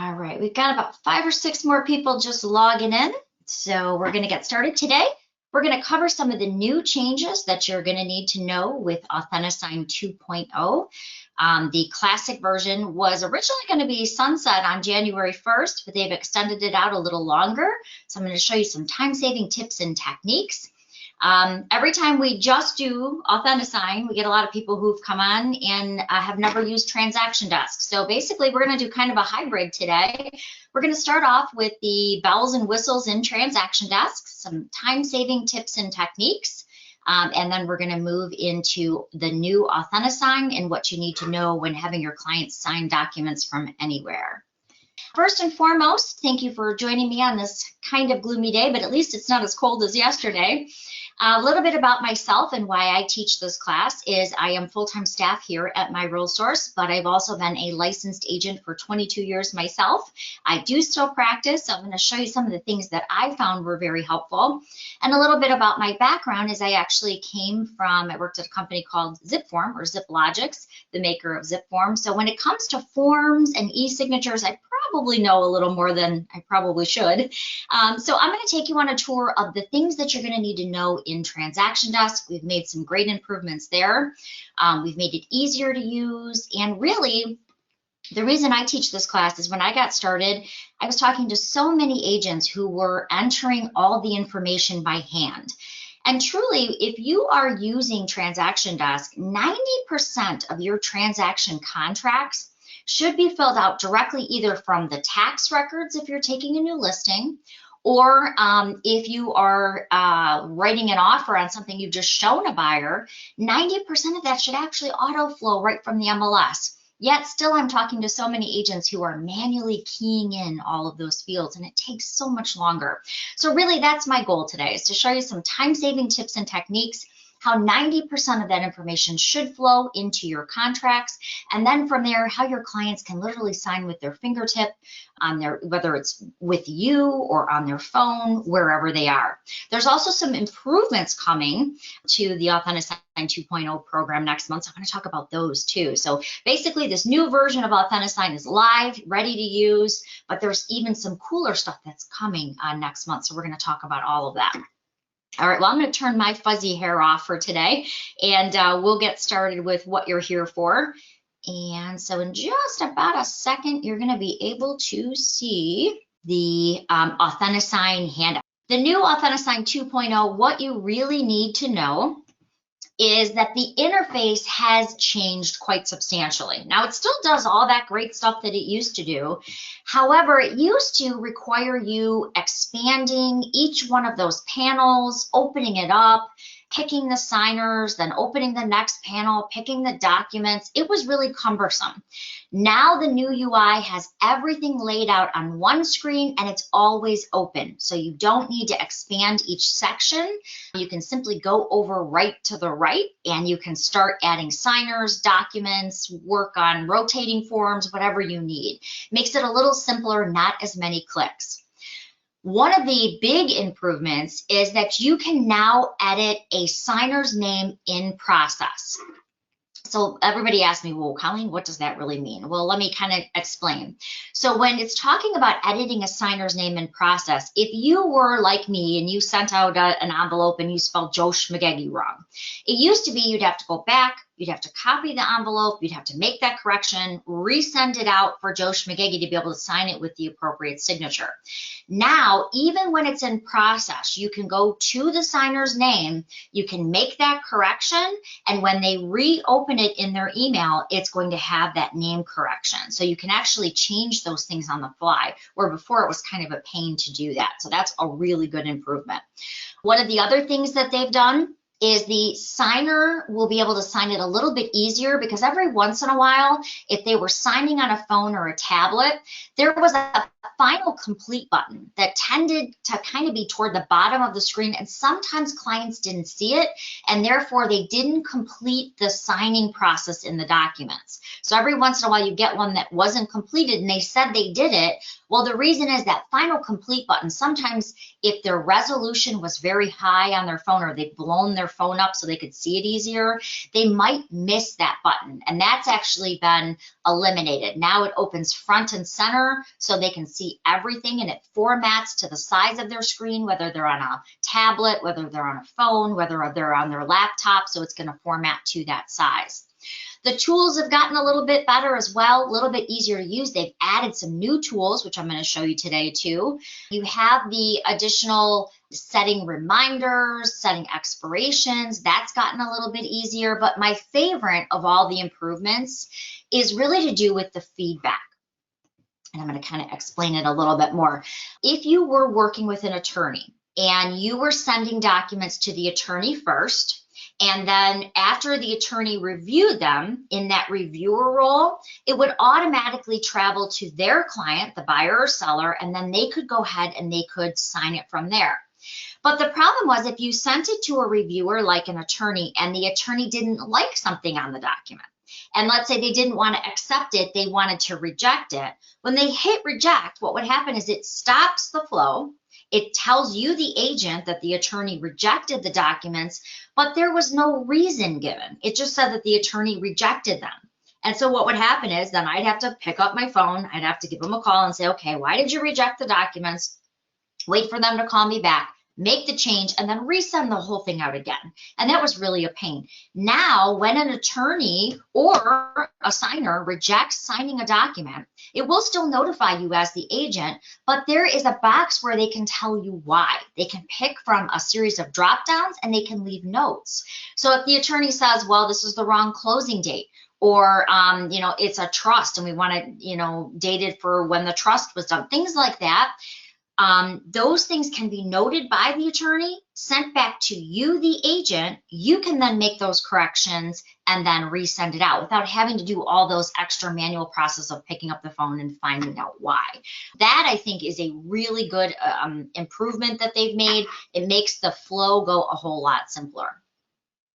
All right, we've got about 5 or 6 more people just logging in. So we're going to get started today. We're going to cover some of the new changes that you're going to need to know with Authentisign 2.0. The classic version was originally going to be sunset on January 1st, but they've extended it out a little longer. So I'm going to show you some time-saving tips and techniques. Every time we just do Authentisign, we get a lot of people who've come on and have never used TransactionDesk. So basically, we're going to do kind of a hybrid today. We're going to start off with the bells and whistles in TransactionDesk, some time-saving tips and techniques, and then we're going to move into the new Authentisign and what you need to know when having your clients sign documents from anywhere. First and foremost, thank you for joining me on this kind of gloomy day, but at least it's not as cold as yesterday. A little bit about myself and why I teach this class is I am full-time staff here at MiRealSource, but I've also been a licensed agent for 22 years myself. I do still practice, so I'm going to show you some of the things that I found were very helpful. And a little bit about my background is I actually came from, I worked at a company called ZipForm or ZipLogics, the maker of ZipForm. So when it comes to forms and e-signatures, I probably know a little more than I probably should. So I'm going to take you on a tour of the things that you're going to need to know in TransactionDesk. We've made some great improvements there. We've made it easier to use, and really the reason I teach this class is when I got started, I was talking to so many agents who were entering all the information by hand. And truly, if you are using TransactionDesk, 90% of your transaction contracts should be filled out directly either from the tax records if you're taking a new listing, or if you are writing an offer on something you've just shown a buyer, 90% of that should actually auto flow right from the MLS. Yet still I'm talking to so many agents who are manually keying in all of those fields, and it takes so much longer. So really that's my goal today, is to show you some time-saving tips and techniques, how 90% of that information should flow into your contracts, and then from there, how your clients can literally sign with their fingertip on their, whether it's with you or on their phone, wherever they are. There's also some improvements coming to the Authentisign 2.0 program next month, so I'm going to talk about those too. So basically, this new version of Authentisign is live, ready to use, but there's even some cooler stuff that's coming next month, so we're going to talk about all of that. All right, well, I'm going to turn my fuzzy hair off for today, and we'll get started with what you're here for. And so in just about a second, you're going to be able to see the Authentisign handout. The new Authentisign 2.0, what you really need to know is that the interface has changed quite substantially. Now, it still does all that great stuff that it used to do. However, it used to require you expanding each one of those panels, opening it up, picking the signers, then opening the next panel, picking the documents. It was really cumbersome. Now the new UI has everything laid out on one screen, and it's always open. So you don't need to expand each section. You can simply go over right to the right, and you can start adding signers, documents, work on rotating forms, whatever you need. Makes it a little simpler, not as many clicks. One of the big improvements is that you can now edit a signer's name in process. So everybody asked me, well, Colleen, what does that really mean? Well, let me kind of explain. So when it's talking about editing a signer's name in process, if you were like me and you sent out an envelope and you spelled Joe Schmagegi wrong, it used to be you'd have to go back, you'd have to copy the envelope, you'd have to make that correction, resend it out for Joe Schmagegi to be able to sign it with the appropriate signature. Now, even when it's in process, you can go to the signer's name, you can make that correction, and when they reopen it in their email, it's going to have that name correction. So you can actually change those things on the fly, where before it was kind of a pain to do that. So that's a really good improvement. One of the other things that they've done is the signer will be able to sign it a little bit easier, because every once in a while, if they were signing on a phone or a tablet, there was a final complete button that tended to kind of be toward the bottom of the screen, and sometimes clients didn't see it, and therefore they didn't complete the signing process in the documents. So every once in a while you get one that wasn't completed and they said they did it. Well, the reason is that final complete button, sometimes if their resolution was very high on their phone, or they've blown their phone up so they could see it easier, they might miss that button, and that's actually been eliminated. Now it opens front and center so they can see everything, and it formats to the size of their screen, whether they're on a tablet, whether they're on a phone, whether they're on their laptop, so it's going to format to that size. The tools have gotten a little bit better as well, a little bit easier to use. They've added some new tools, which I'm going to show you today too. You have the additional setting reminders, setting expirations. That's gotten a little bit easier, but my favorite of all the improvements is really to do with the feedback. And I'm going to kind of explain it a little bit more. If you were working with an attorney and you were sending documents to the attorney first, and then after the attorney reviewed them in that reviewer role, it would automatically travel to their client, the buyer or seller, and then they could go ahead and they could sign it from there. But the problem was, if you sent it to a reviewer like an attorney and the attorney didn't like something on the document, and let's say they didn't want to accept it, they wanted to reject it, when they hit reject, what would happen is it stops the flow. It tells you, the agent, that the attorney rejected the documents, but there was no reason given. It just said that the attorney rejected them. And so what would happen is then I'd have to pick up my phone, I'd have to give them a call and say, okay, why did you reject the documents? Wait for them to call me back, make the change, and then resend the whole thing out again. And that was really a pain. Now, when an attorney or a signer rejects signing a document, it will still notify you as the agent, but there is a box where they can tell you why. They can pick from a series of drop downs and they can leave notes. So if the attorney says, well, this is the wrong closing date, or it's a trust and we want to date it for when the trust was done, things like that. Those things can be noted by the attorney, sent back to you, the agent. You can then make those corrections and then resend it out without having to do all those extra manual process of picking up the phone and finding out why. That, I think, is a really good improvement that they've made. It makes the flow go a whole lot simpler.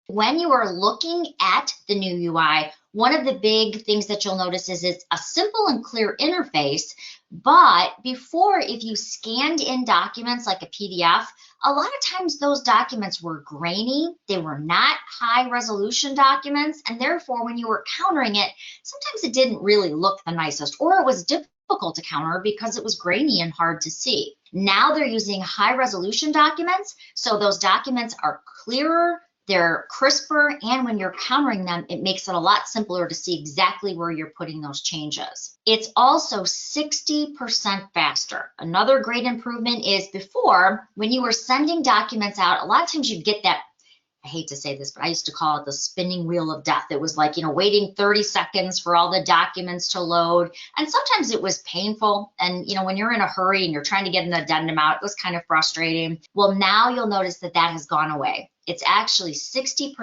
When you are looking at the new UI, one of the big things that you'll notice is it's a simple and clear interface. But before, if you scanned in documents like a PDF, a lot of times those documents were grainy. They were not high resolution documents. And therefore, when you were countering it, sometimes it didn't really look the nicest, or it was difficult to counter because it was grainy and hard to see. Now they're using high resolution documents. So those documents are clearer, they're crisper, and when you're countering them, it makes it a lot simpler to see exactly where you're putting those changes. It's also 60% faster. Another great improvement is before, when you were sending documents out, a lot of times you'd get that, I hate to say this, but I used to call it the spinning wheel of death. It was like, waiting 30 seconds for all the documents to load. And sometimes it was painful. And, when you're in a hurry and you're trying to get an addendum out, it was kind of frustrating. Well, now you'll notice that that has gone away. It's actually 60%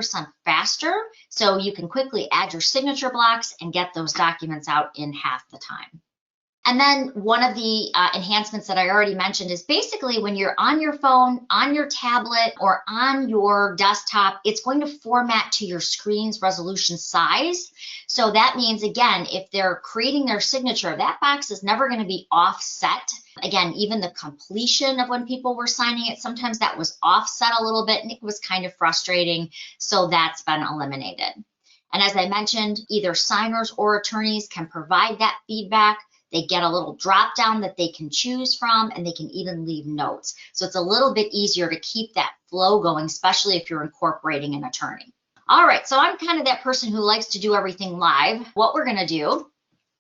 faster. So you can quickly add your signature blocks and get those documents out in half the time. And then one of the enhancements that I already mentioned is basically when you're on your phone, on your tablet, or on your desktop, it's going to format to your screen's resolution size. So that means, again, if they're creating their signature, that box is never going to be offset. Again, even the completion of when people were signing it, sometimes that was offset a little bit and it was kind of frustrating. So that's been eliminated. And as I mentioned, either signers or attorneys can provide that feedback. They get a little drop down that they can choose from, and they can even leave notes. So it's a little bit easier to keep that flow going, especially if you're incorporating an attorney. All right, so I'm kind of that person who likes to do everything live. What we're going to do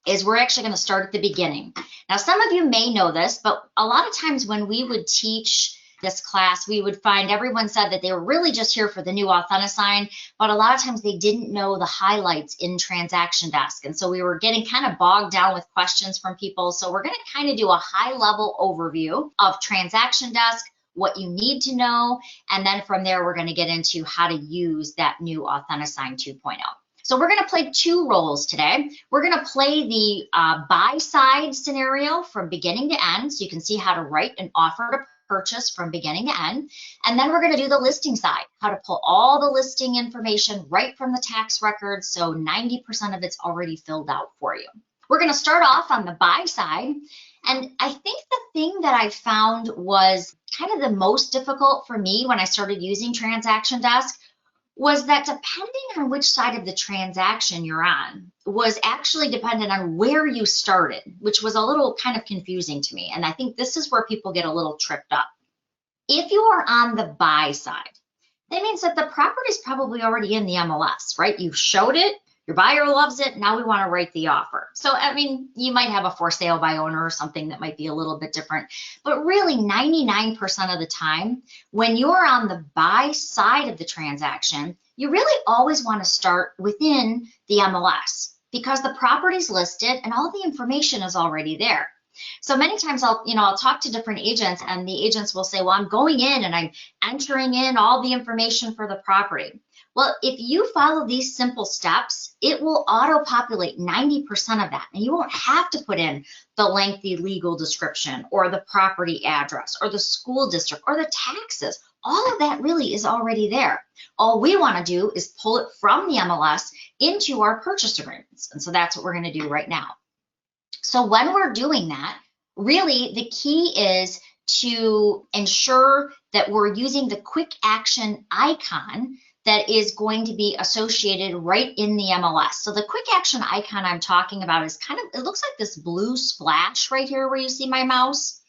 is we're actually going to start at the beginning. Now, some of you may know this, but a lot of times when we would teach this class, we would find everyone said that they were really just here for the new Authentisign, but a lot of times they didn't know the highlights in TransactionDesk. And so we were getting kind of bogged down with questions from people. So we're going to kind of do a high-level overview of TransactionDesk, what you need to know, and then from there we're going to get into how to use that new Authentisign 2.0. So we're going to play two roles today. We're going to play the buy side scenario from beginning to end, so you can see how to write an offer to purchase from beginning to end. And then we're going to do the listing side, how to pull all the listing information right from the tax records, so 90% of it's already filled out for you. We're going to start off on the buy side. And I think the thing that I found was kind of the most difficult for me when I started using TransactionDesk was that depending on which side of the transaction you're on was actually dependent on where you started, which was a little kind of confusing to me. And I think this is where people get a little tripped up. If you are on the buy side, that means that the property is probably already in the MLS, right? You showed it, your buyer loves it, now we want to write the offer. So, I mean, you might have a for sale by owner or something that might be a little bit different, but really 99% of the time, when you're on the buy side of the transaction, you really always want to start within the MLS because the property's listed and all the information is already there. So many times I'll talk to different agents and the agents will say, well, I'm going in and I'm entering in all the information for the property. Well, if you follow these simple steps, it will auto-populate 90% of that. And you won't have to put in the lengthy legal description or the property address or the school district or the taxes. All of that really is already there. All we want to do is pull it from the MLS into our purchase agreements. And so that's what we're going to do right now. So when we're doing that, really the key is to ensure that we're using the quick action icon that is going to be associated right in the MLS. So the quick action icon I'm talking about is it looks like this blue splash right here where you see my mouse.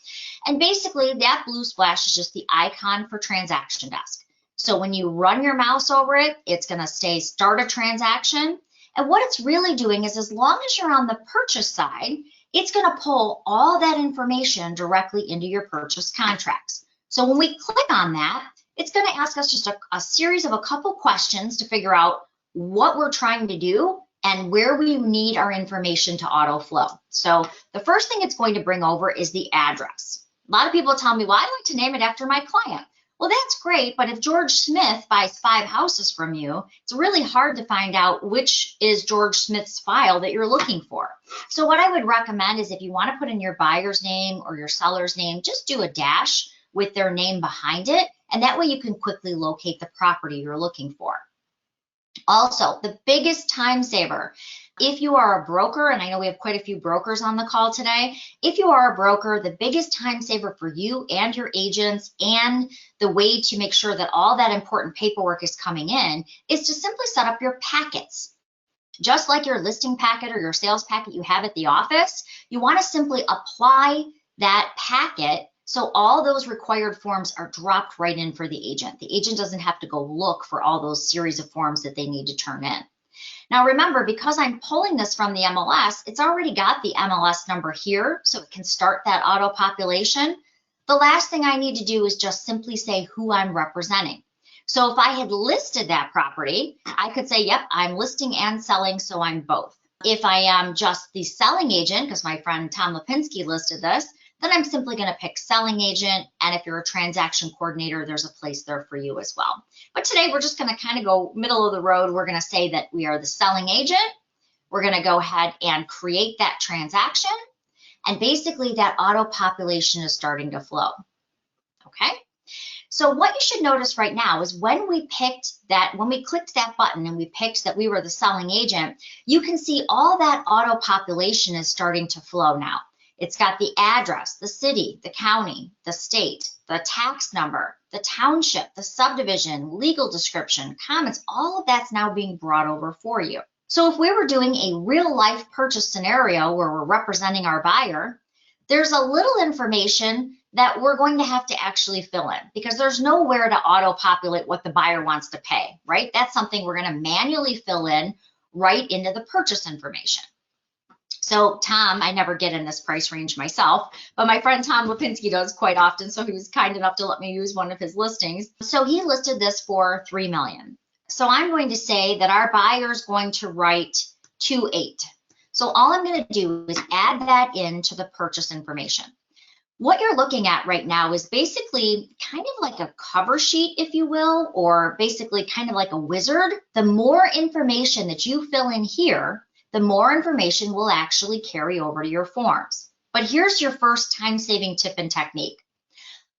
And basically that blue splash is just the icon for TransactionDesk. So when you run your mouse over it, it's gonna say start a transaction. And what it's really doing is as long as you're on the purchase side, it's gonna pull all that information directly into your purchase contracts. So when we click on that, it's going to ask us just a series of a couple questions to figure out what we're trying to do and where we need our information to auto flow. So the first thing it's going to bring over is the address. A lot of people tell me, well, I'd like to name it after my client. Well, that's great, but if George Smith buys 5 houses from you, it's really hard to find out which is George Smith's file that you're looking for. So what I would recommend is if you want to put in your buyer's name or your seller's name, just do a dash with their name behind it. And that way you can quickly locate the property you're looking for. Also, the biggest time saver, if you are a broker, and I know we have quite a few brokers on the call today, if you are a broker, the biggest time saver for you and your agents and the way to make sure that all that important paperwork is coming in is to simply set up your packets. Just like your listing packet or your sales packet you have at the office, you want to simply apply that packet so all those required forms are dropped right in for the agent. The agent doesn't have to go look for all those series of forms that they need to turn in. Now remember, because I'm pulling this from the MLS, it's already got the MLS number here, so it can start that auto population. The last thing I need to do is just simply say who I'm representing. So if I had listed that property, I could say, yep, I'm listing and selling, so I'm both. If I am just the selling agent, because my friend Tom Lipinski listed this, then I'm simply going to pick selling agent. And if you're a transaction coordinator, there's a place there for you as well. But today we're just going to kind of go middle of the road. We're going to say that we are the selling agent. We're going to go ahead and create that transaction. And basically that auto population is starting to flow. Okay. So what you should notice right now is when we clicked that button and we picked that we were the selling agent, you can see all that auto population is starting to flow now. It's got the address, the city, the county, the state, the tax number, the township, the subdivision, legal description, comments, all of that's now being brought over for you. So if we were doing a real life purchase scenario where we're representing our buyer, there's a little information that we're going to have to actually fill in because there's nowhere to auto-populate what the buyer wants to pay, right? That's something we're going to manually fill in right into the purchase information. So Tom, I never get in this price range myself, but my friend Tom Lipinski does quite often, so he was kind enough to let me use one of his listings. So he listed this for $3 million. So I'm going to say that our buyer is going to write 2.8. So all I'm going to do is add that into the purchase information. What you're looking at right now is basically kind of like a cover sheet, if you will, or basically kind of like a wizard. The more information that you fill in here, the more information will actually carry over to your forms. But here's your first time-saving tip and technique.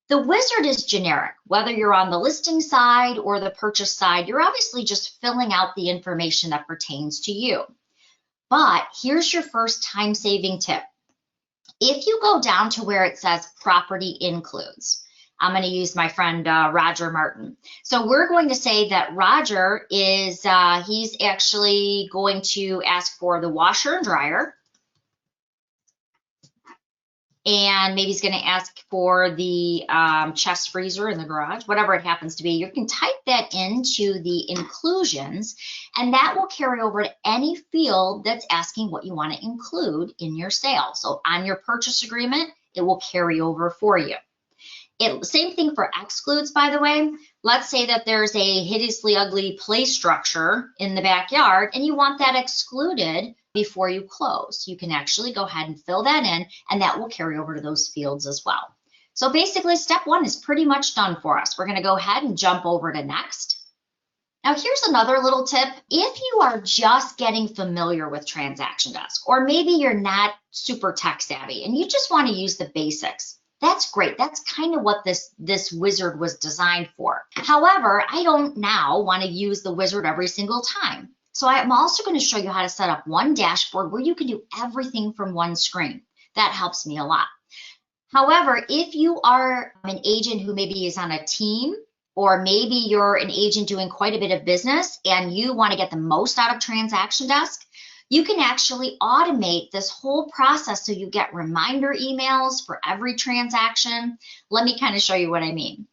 The wizard is generic. Whether you're on the listing side or the purchase side, you're obviously just filling out the information that pertains to you. But here's your first time-saving tip. If you go down to where it says property includes, I'm going to use my friend Roger Martin. So we're going to say that Roger is, he's actually going to ask for the washer and dryer. And maybe he's going to ask for the chest freezer in the garage, whatever it happens to be. You can type that into the inclusions, and that will carry over to any field that's asking what you want to include in your sale. So on your purchase agreement, it will carry over for you. Same thing for excludes, by the way. Let's say that there's a hideously ugly play structure in the backyard, and you want that excluded before you close. You can actually go ahead and fill that in, and that will carry over to those fields as well. So basically, step one is pretty much done for us. We're going to go ahead and jump over to next. Now, here's another little tip. If you are just getting familiar with TransactionDesk, or maybe you're not super tech savvy and you just want to use the basics, that's great. That's kind of what this wizard was designed for. However, I don't now want to use the wizard every single time. So I'm also going to show you how to set up one dashboard where you can do everything from one screen. That helps me a lot. However, if you are an agent who maybe is on a team, or maybe you're an agent doing quite a bit of business and you want to get the most out of TransactionDesk, you can actually automate this whole process so you get reminder emails for every transaction. Let me kind of show you what I mean.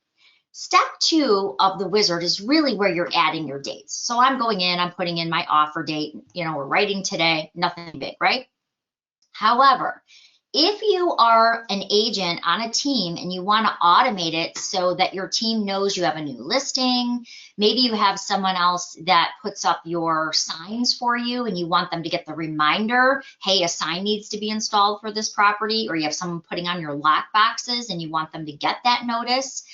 Step two of the wizard is really where you're adding your dates. So I'm going in, I'm putting in my offer date, we're writing today, nothing big, right? However, if you are an agent on a team and you want to automate it so that your team knows you have a new listing, maybe you have someone else that puts up your signs for you and you want them to get the reminder, hey, a sign needs to be installed for this property, or you have someone putting on your lock boxes and you want them to get that notice,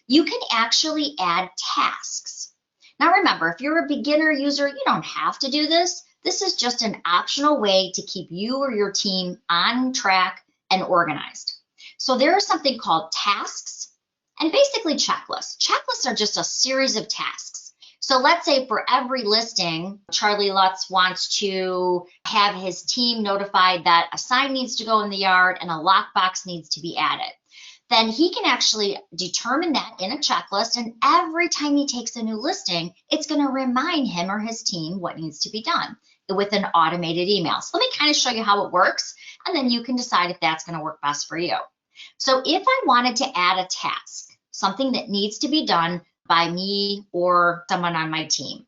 you can actually add tasks. Now remember, if you're a beginner user, you don't have to do this. This is just an optional way to keep you or your team on track and organized. So there is something called tasks and basically checklists. Checklists are just a series of tasks. So let's say for every listing, Charlie Lutz wants to have his team notified that a sign needs to go in the yard and a lockbox needs to be added. Then he can actually determine that in a checklist, and every time he takes a new listing, it's going to remind him or his team what needs to be done with an automated email. So let me kind of show you how it works, and then you can decide if that's going to work best for you. So if I wanted to add a task, something that needs to be done by me or someone on my team,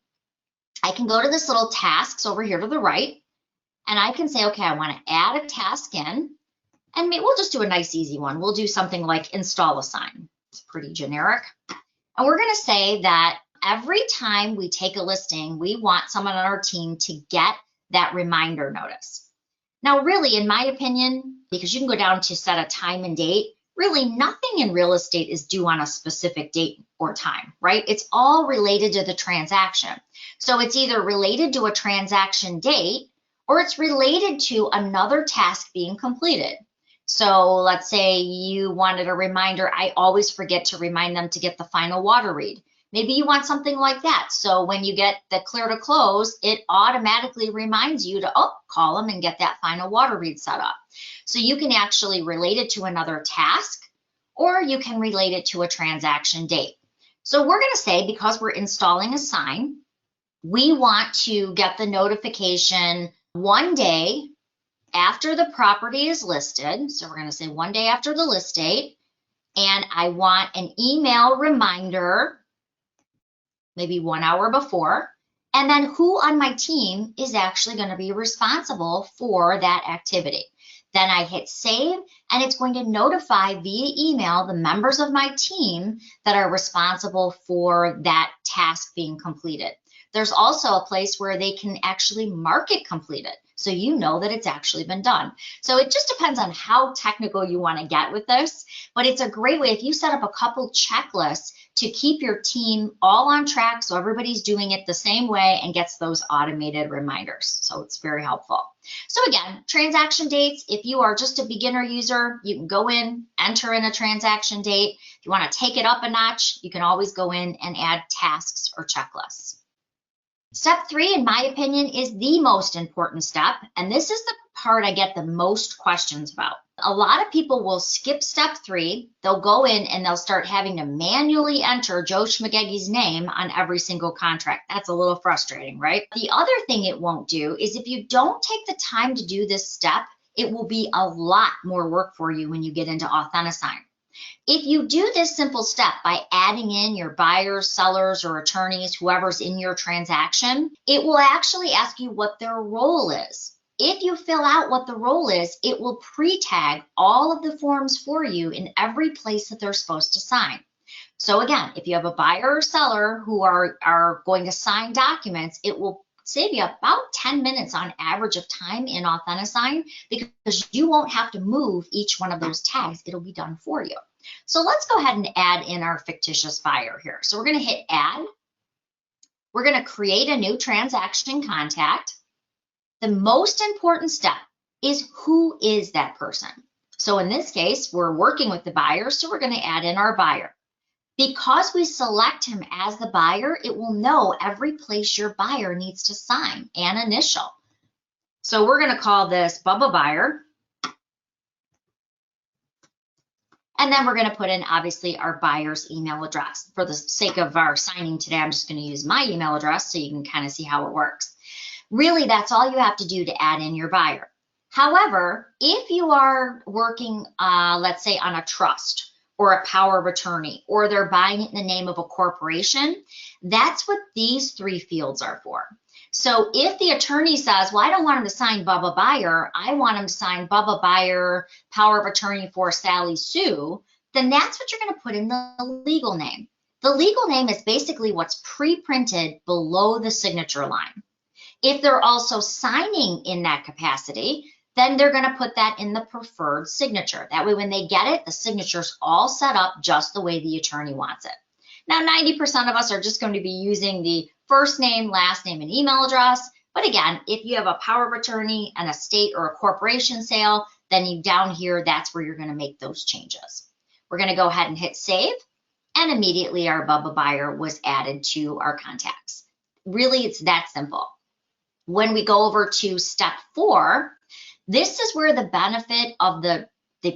I can go to this little tasks over here to the right, and I can say, okay, I want to add a task in. And we'll just do a nice easy one. We'll do something like install a sign. It's pretty generic. And we're going to say that every time we take a listing, we want someone on our team to get that reminder notice. Now, really, in my opinion, because you can go down to set a time and date, really nothing in real estate is due on a specific date or time, right? It's all related to the transaction. So it's either related to a transaction date or it's related to another task being completed. So let's say you wanted a reminder. I always forget to remind them to get the final water read. Maybe you want something like that. So when you get the clear to close, it automatically reminds you to call them and get that final water read set up. So you can actually relate it to another task, or you can relate it to a transaction date. So we're going to say, because we're installing a sign, we want to get the notification one day after the property is listed. So we're going to say one day after the list date, and I want an email reminder maybe 1 hour before, and then who on my team is actually going to be responsible for that activity. Then I hit save, and it's going to notify via email the members of my team that are responsible for that task being completed. There's also a place where they can actually mark it completed. so you know that it's actually been done. So it just depends on how technical you want to get with this, but it's a great way if you set up a couple checklists to keep your team all on track so everybody's doing it the same way and gets those automated reminders. So it's very helpful. So again, transaction dates, if you are just a beginner user, you can go in, enter in a transaction date. If you want to take it up a notch, you can always go in and add tasks or checklists. Step 3, in my opinion, is the most important step, and this is the part I get the most questions about. A lot of people will skip step 3. They'll go in and they'll start having to manually enter Joe Schmageggi's name on every single contract. That's a little frustrating, right? The other thing it won't do is if you don't take the time to do this step, it will be a lot more work for you when you get into Authentisign. If you do this simple step by adding in your buyers, sellers, or attorneys, whoever's in your transaction, it will actually ask you what their role is. If you fill out what the role is, it will pre-tag all of the forms for you in every place that they're supposed to sign. So again, if you have a buyer or seller who are going to sign documents, it will save you about 10 minutes on average of time in Authentisign because you won't have to move each one of those tags. It'll be done for you. So let's go ahead and add in our fictitious buyer here. So we're going to hit add. We're going to create a new transaction contact. The most important step is who is that person. So in this case, we're working with the buyer, so we're going to add in our buyer. Because we select him as the buyer, it will know every place your buyer needs to sign and initial. So we're going to call this Bubba Buyer. And then we're going to put in, obviously, our buyer's email address. For the sake of our signing today, I'm just going to use my email address so you can kind of see how it works. Really, that's all you have to do to add in your buyer. However, if you are working, let's say, on a trust or a power of attorney, or they're buying it in the name of a corporation, that's what these 3 fields are for. So if the attorney says, well, I don't want him to sign Bubba Buyer, I want him to sign Bubba Buyer, power of attorney for Sally Sue, then that's what you're going to put in the legal name. The legal name is basically what's pre-printed below the signature line. If they're also signing in that capacity, then they're going to put that in the preferred signature. That way, when they get it, the signature's all set up just the way the attorney wants it. Now, 90% of us are just going to be using the first name, last name, and email address. But again, if you have a power of attorney, an estate, or a corporation sale, then down here, that's where you're going to make those changes. We're going to go ahead and hit save, and immediately our Bubba Buyer was added to our contacts. Really, it's that simple. When we go over to step 4, this is where the benefit of the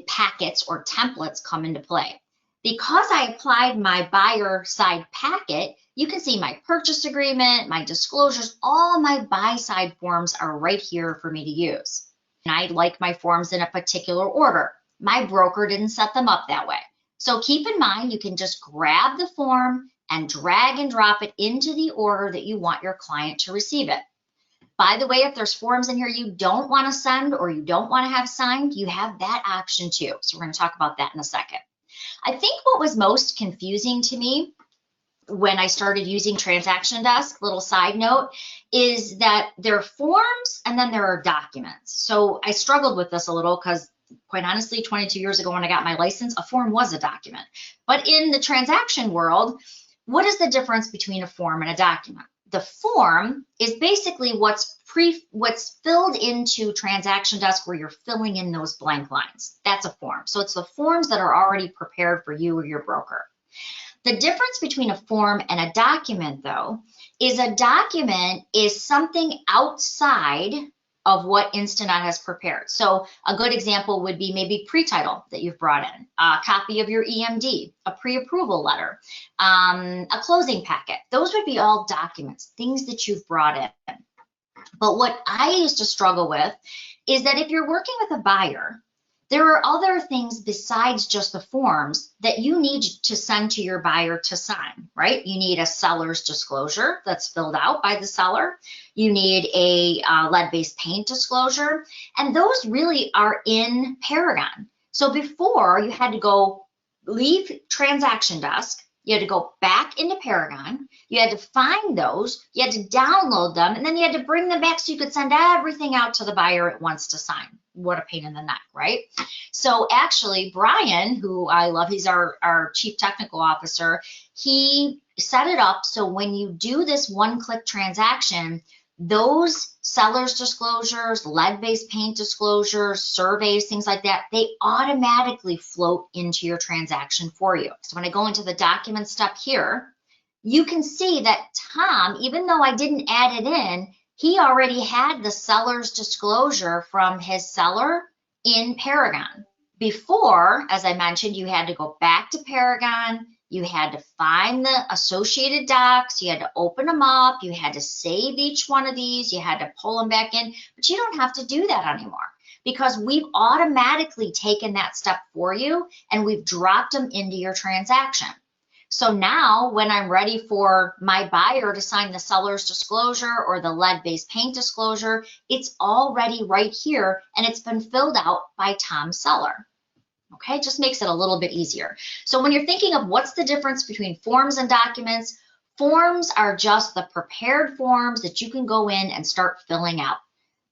packets or templates come into play. Because I applied my buyer side packet, you can see my purchase agreement, my disclosures, all my buy side forms are right here for me to use. And I like my forms in a particular order. My broker didn't set them up that way. So keep in mind, you can just grab the form and drag and drop it into the order that you want your client to receive it. By the way, if there's forms in here you don't want to send or you don't want to have signed, you have that option too. So we're going to talk about that in a second. I think what was most confusing to me when I started using TransactionDesk, little side note, is that there are forms and then there are documents. So I struggled with this a little because, quite honestly, 22 years ago when I got my license, a form was a document. But in the transaction world, what is the difference between a form and a document? The form is basically what's filled into TransactionDesk where you're filling in those blank lines. That's a form. So it's the forms that are already prepared for you or your broker. The difference between a form and a document, though, is a document is something outside of what Instanet has prepared. So a good example would be maybe pre-title that you've brought in, a copy of your EMD, a pre-approval letter, a closing packet. Those would be all documents, things that you've brought in. But what I used to struggle with is that if you're working with a buyer, there are other things besides just the forms that you need to send to your buyer to sign, right? You need a seller's disclosure that's filled out by the seller. You need a lead-based paint disclosure, and those really are in Paragon. So before, you had to go leave TransactionDesk, You had to go back into Paragon. You had to find those. You had to download them, and then you had to bring them back so you could send everything out to the buyer at once to sign. What a pain in the neck, right? So actually, Brian, who I love, he's our Chief Technical Officer, he set it up so when you do this one-click transaction, those seller's disclosures, lead-based paint disclosures, surveys, things like that, they automatically float into your transaction for you. So when I go into the document step here, you can see that Tom, even though I didn't add it in, he already had the seller's disclosure from his seller in Paragon. Before, as I mentioned, you had to go back to Paragon, you had to find the associated docs, you had to open them up, you had to save each one of these, you had to pull them back in, but you don't have to do that anymore because we've automatically taken that step for you and we've dropped them into your transaction. So now when I'm ready for my buyer to sign the seller's disclosure or the lead-based paint disclosure, it's already right here and it's been filled out by Tom's seller. Okay, just makes it a little bit easier. So when you're thinking of what's the difference between forms and documents, forms are just the prepared forms that you can go in and start filling out.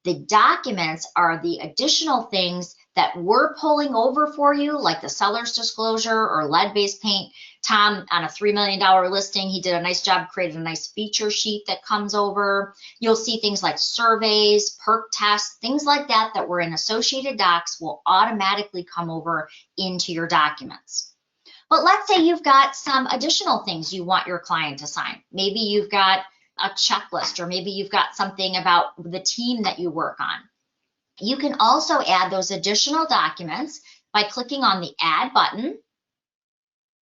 The documents are the additional things that we're pulling over for you, like the seller's disclosure or lead-based paint. Tom, on a $3 million listing, he did a nice job, created a nice feature sheet that comes over. You'll see things like surveys, perk tests, things like that that were in associated docs will automatically come over into your documents. But let's say you've got some additional things you want your client to sign. Maybe you've got a checklist, or maybe you've got something about the team that you work on. You can also add those additional documents by clicking on the Add button,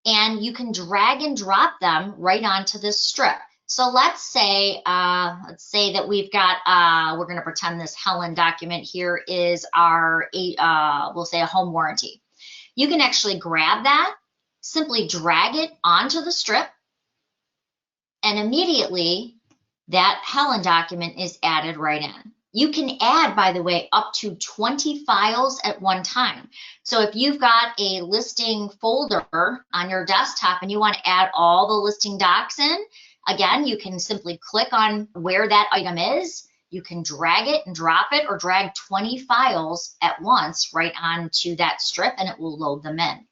and you can drag and drop them right onto this strip. So let's say that we've got, we're going to pretend this Helen document here is our, we'll say a home warranty. You can actually grab that, simply drag it onto the strip, and immediately that Helen document is added right in. You can add, by the way, up to 20 files at one time. So if you've got a listing folder on your desktop and you want to add all the listing docs in, again, you can simply click on where that item is. You can drag it and drop it, or drag 20 files at once right onto that strip and it will load them in.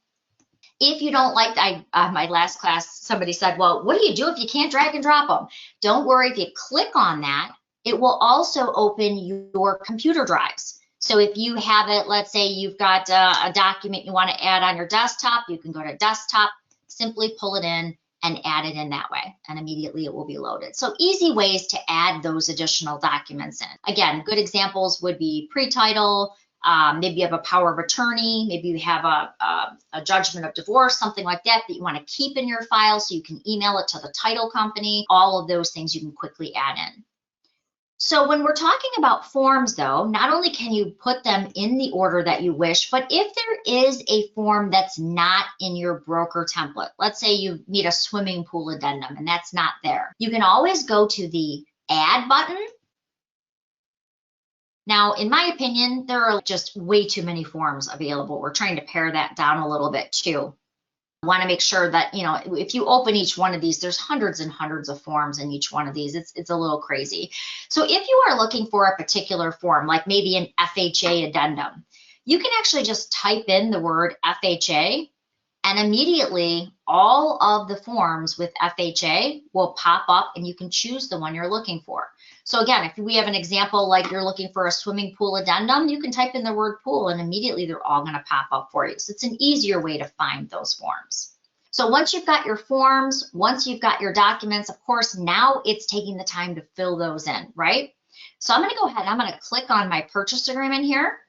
If you don't like, my last class, somebody said, well, what do you do if you can't drag and drop them? Don't worry, if you click on that, it will also open your computer drives. So if you have it, let's say you've got a document you want to add on your desktop, you can go to desktop, simply pull it in and add it in that way, and immediately it will be loaded. So easy ways to add those additional documents in. Again, good examples would be pre-title, maybe you have a power of attorney, maybe you have a judgment of divorce, something like that that you want to keep in your file so you can email it to the title company. All of those things you can quickly add in. So when we're talking about forms, though, not only can you put them in the order that you wish, but if there is a form that's not in your broker template, let's say you need a swimming pool addendum and that's not there, you can always go to the Add button. Now, in my opinion, there are just way too many forms available. We're trying to pare that down a little bit too. I want to make sure that, you know, if you open each one of these, there's hundreds and hundreds of forms in each one of these. It's a little crazy. So if you are looking for a particular form, like maybe an FHA addendum, you can actually just type in the word FHA, and immediately all of the forms with FHA will pop up and you can choose the one you're looking for. So again, if we have an example like you're looking for a swimming pool addendum, you can type in the word pool and immediately they're all going to pop up for you. So it's an easier way to find those forms. So once you've got your forms, once you've got your documents, of course, now it's taking the time to fill those in, right? So I'm going to go ahead and I'm going to click on my purchase agreement here.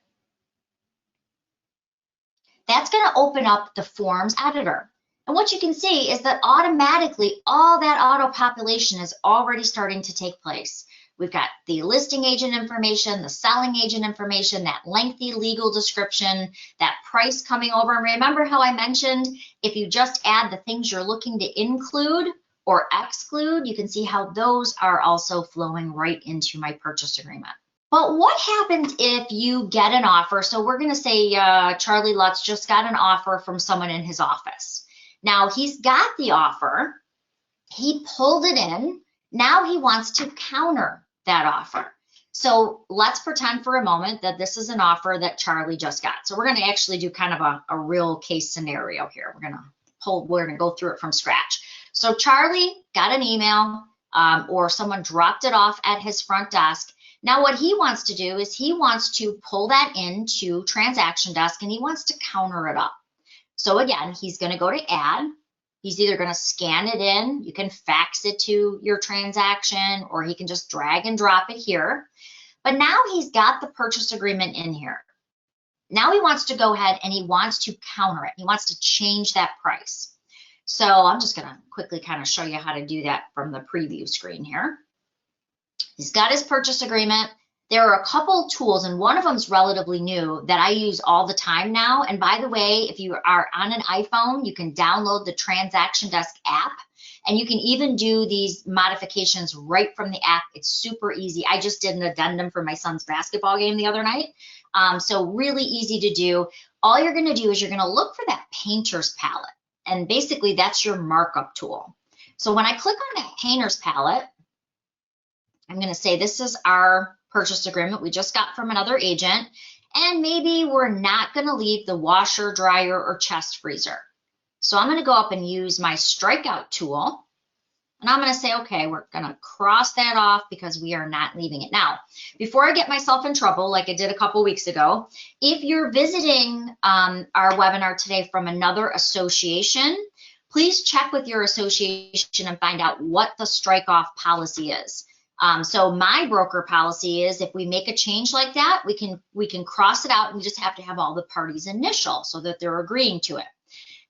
That's going to open up the forms editor. And what you can see is that automatically all that auto population is already starting to take place. We've got the listing agent information, the selling agent information, that lengthy legal description, that price coming over. And remember how I mentioned if you just add the things you're looking to include or exclude, you can see how those are also flowing right into my purchase agreement. But what happens if you get an offer? So we're going to say Charlie Lutz just got an offer from someone in his office. Now he's got the offer, he pulled it in, now he wants to counter that offer. So let's pretend for a moment that this is an offer that Charlie just got. So we're going to actually do kind of a real case scenario here. We're going to go through it from scratch. So Charlie got an email or someone dropped it off at his front desk. Now what he wants to do is he wants to pull that into TransactionDesk and he wants to counter it up. So again, he's going to go to add. He's either going to scan it in, you can fax it to your transaction, or he can just drag and drop it here. But now he's got the purchase agreement in here. Now he wants to go ahead and he wants to counter it. He wants to change that price. So I'm just going to quickly kind of show you how to do that from the preview screen here. He's got his purchase agreement. There are a couple tools, and one of them is relatively new that I use all the time now. And by the way, if you are on an iPhone, you can download the TransactionDesk app, and you can even do these modifications right from the app. It's super easy. I just did an addendum for my son's basketball game the other night. So really easy to do. All you're going to do is you're going to look for that painter's palette, and basically that's your markup tool. So when I click on that painter's palette, I'm going to say this is our purchase agreement we just got from another agent, and maybe we're not going to leave the washer, dryer, or chest freezer. So I'm going to go up and use my strikeout tool, and I'm going to say, okay, we're going to cross that off because we are not leaving it. Now, before I get myself in trouble, like I did a couple weeks ago, if you're visiting our webinar today from another association, please check with your association and find out what the strike off policy is. So my broker policy is if we make a change like that, we can cross it out, and we just have to have all the parties initial so that they're agreeing to it.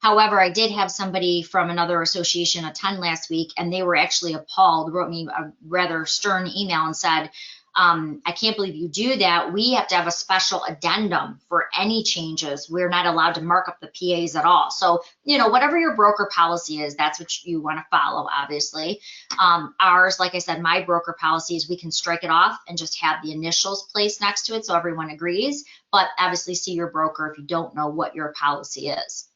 However, I did have somebody from another association attend last week, and they were actually appalled, wrote me a rather stern email and said, I can't believe you do that. We have to have a special addendum for any changes. We're not allowed to mark up the PAs at all. So, you know, whatever your broker policy is, that's what you want to follow, obviously. Ours, like I said, my broker policy is we can strike it off and just have the initials placed next to it so everyone agrees. But obviously see your broker if you don't know what your policy is.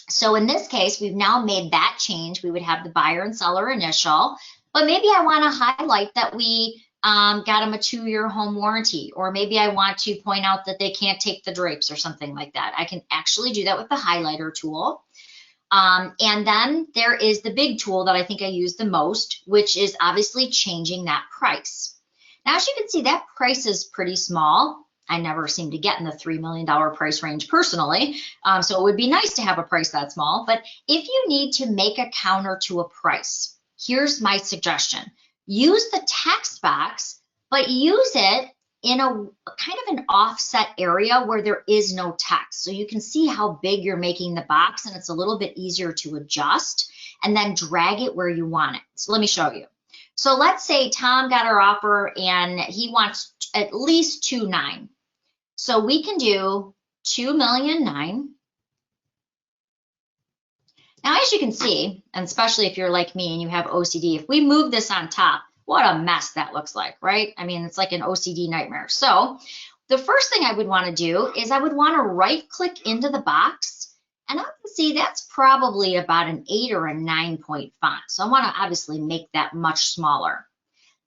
So in this case, we've now made that change. We would have the buyer and seller initial, but maybe I want to highlight that we got them a 2-year home warranty, or maybe I want to point out that they can't take the drapes or something like that. I can actually do that with the highlighter tool. And then there is the big tool that I think I use the most, which is obviously changing that price. Now, as you can see, that price is pretty small. I never seem to get in the $3 million price range personally, so it would be nice to have a price that small. But if you need to make a counter to a price, here's my suggestion. Use the text box, but use it in a kind of an offset area where there is no text. So you can see how big you're making the box, and it's a little bit easier to adjust, and then drag it where you want it. So let me show you. So let's say Tom got our offer and he wants at least 2.9. So we can do 2,000,009. Now, as you can see, and especially if you're like me and you have OCD, if we move this on top, what a mess that looks like, right? I mean, it's like an OCD nightmare. So the first thing I would want to do is I would want to right click into the box, and I can see that's probably about an 8 or a 9 point font. So I want to obviously make that much smaller.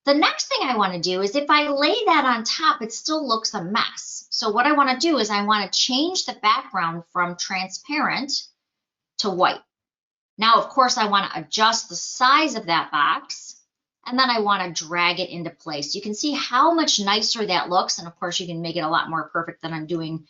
The next thing I want to do is if I lay that on top, it still looks a mess. So what I want to do is I want to change the background from transparent to white. Now, of course, I want to adjust the size of that box, and then I want to drag it into place. You can see how much nicer that looks, and of course, you can make it a lot more perfect than I'm doing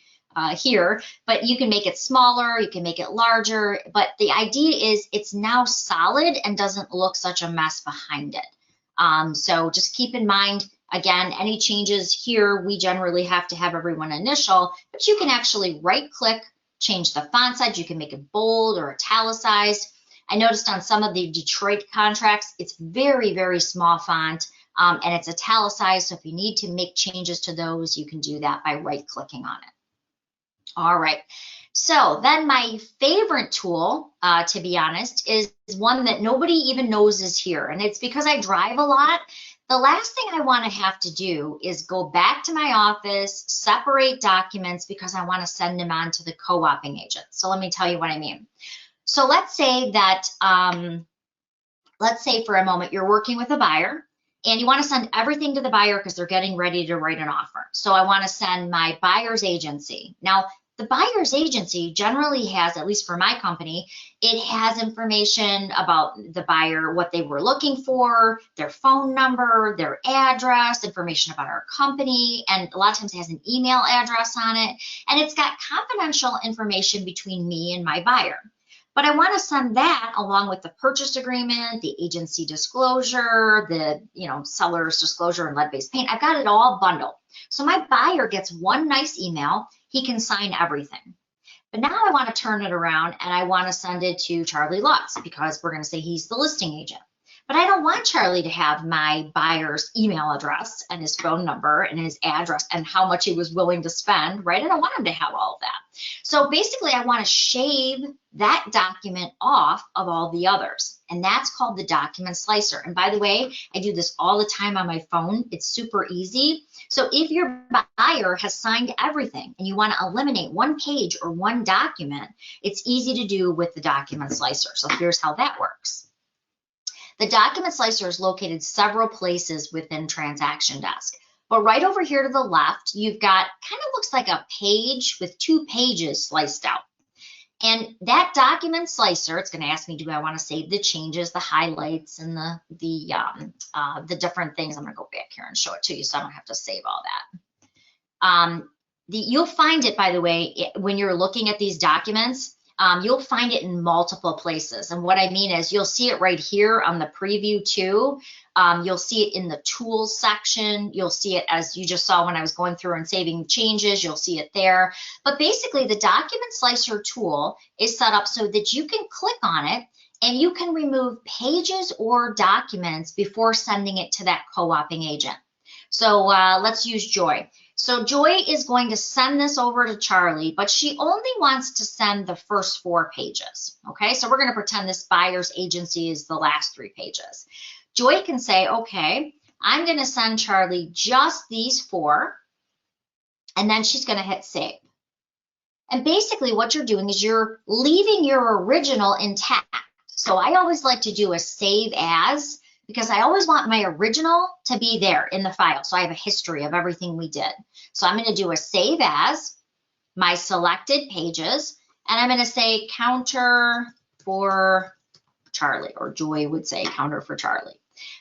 here, but you can make it smaller, you can make it larger, but the idea is it's now solid and doesn't look such a mess behind it. So just keep in mind, again, any changes here, we generally have to have everyone initial, but you can actually right-click, change the font size. You can make it bold or italicized. I noticed on some of the Detroit contracts, it's very, very small font, and it's italicized. So if you need to make changes to those, you can do that by right-clicking on it. All right. So then my favorite tool, to be honest, is one that nobody even knows is here. And it's because I drive a lot. The last thing I want to have to do is go back to my office, separate documents because I want to send them on to the co-oping agent. So let me tell you what I mean. So let's say that, let's say for a moment you're working with a buyer and you want to send everything to the buyer because they're getting ready to write an offer. So I want to send my buyer's agency. Now, the buyer's agency generally has, at least for my company, it has information about the buyer, what they were looking for, their phone number, their address, information about our company, and a lot of times it has an email address on it, and it's got confidential information between me and my buyer. But I want to send that along with the purchase agreement, the agency disclosure, the seller's disclosure and lead-based paint. I've got it all bundled. So my buyer gets one nice email. He can sign everything. But now I want to turn it around and I want to send it to Charlie Lutz because we're going to say he's the listing agent. But I don't want Charlie to have my buyer's email address and his phone number and his address and how much he was willing to spend, right? I don't want him to have all of that. So basically, I want to shave that document off of all the others. And that's called the document slicer. And by the way, I do this all the time on my phone. It's super easy. So if your buyer has signed everything and you want to eliminate one page or one document, it's easy to do with the document slicer. So here's how that works. The document slicer is located several places within TransactionDesk. But right over here to the left, you've got kind of looks like a page with 2 pages sliced out. And that document slicer, it's going to ask me, do I want to save the changes, the highlights, and the different things. I'm going to go back here and show it to you so I don't have to save all that. You'll find it, by the way, when you're looking at these documents. You'll find it in multiple places. And what I mean is you'll see it right here on the preview too. You'll see it in the tools section. You'll see it as you just saw when I was going through and saving changes. You'll see it there. But basically the document slicer tool is set up so that you can click on it and you can remove pages or documents before sending it to that co-oping agent. So let's use Joy. So Joy is going to send this over to Charlie, but she only wants to send the first 4 pages. Okay, so we're going to pretend this buyer's agency is the last 3 pages. Joy can say, okay, I'm going to send Charlie just these 4, and then she's going to hit save. And basically what you're doing is you're leaving your original intact. So I always like to do a save as, because I always want my original to be there in the file. So I have a history of everything we did. So I'm going to do a save as, my selected pages, and I'm going to say counter for Charlie, or Joy would say counter for Charlie.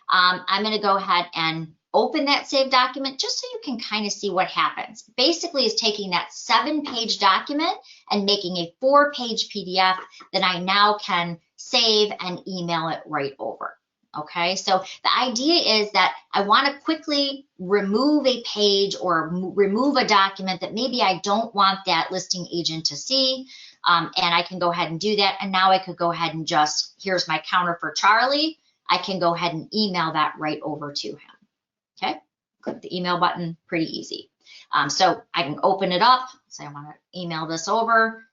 I'm going to go ahead and open that save document just so you can kind of see what happens. Basically, it's taking that 7-page document and making a 4-page PDF that I now can save and email it right over. Okay, so the idea is that I want to quickly remove a page or remove a document that maybe I don't want that listing agent to see, and I can go ahead and do that. And now I could go ahead and just, here's my counter for Charlie. I can go ahead and email that right over to him. Okay, click the email button, pretty easy. So I can open it up, say I want to email this over.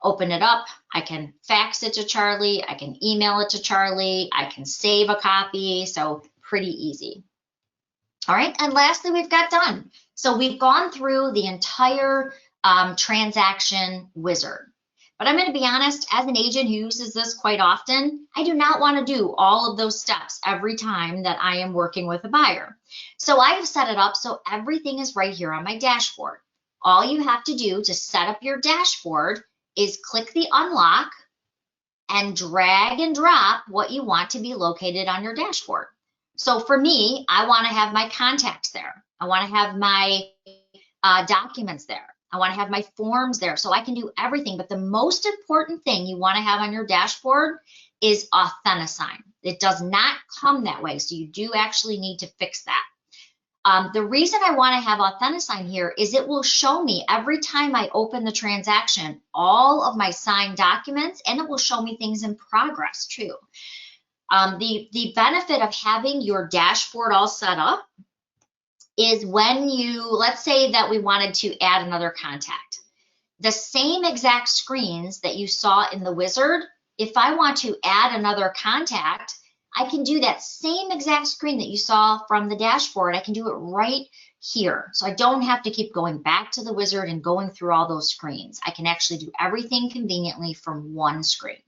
Open it up, I can fax it to Charlie, I can email it to Charlie, I can save a copy, so pretty easy. All right, and lastly, we've got done. So we've gone through the entire transaction wizard. But I'm going to be honest, as an agent who uses this quite often, I do not want to do all of those steps every time that I am working with a buyer. So I have set it up so everything is right here on my dashboard. All you have to do to set up your dashboard is click the unlock and drag and drop what you want to be located on your dashboard. So for me, I want to have my contacts there. I want to have my documents there. I want to have my forms there, so I can do everything. But the most important thing you want to have on your dashboard is Authentisign. It does not come that way, so you do actually need to fix that. The reason I want to have Authentisign here is it will show me every time I open the transaction all of my signed documents, and it will show me things in progress too. The benefit of having your dashboard all set up is when you, let's say that we wanted to add another contact. The same exact screens that you saw in the wizard, if I want to add another contact, I can do that same exact screen that you saw from the dashboard. I can do it right here. So I don't have to keep going back to the wizard and going through all those screens. I can actually do everything conveniently from one screen.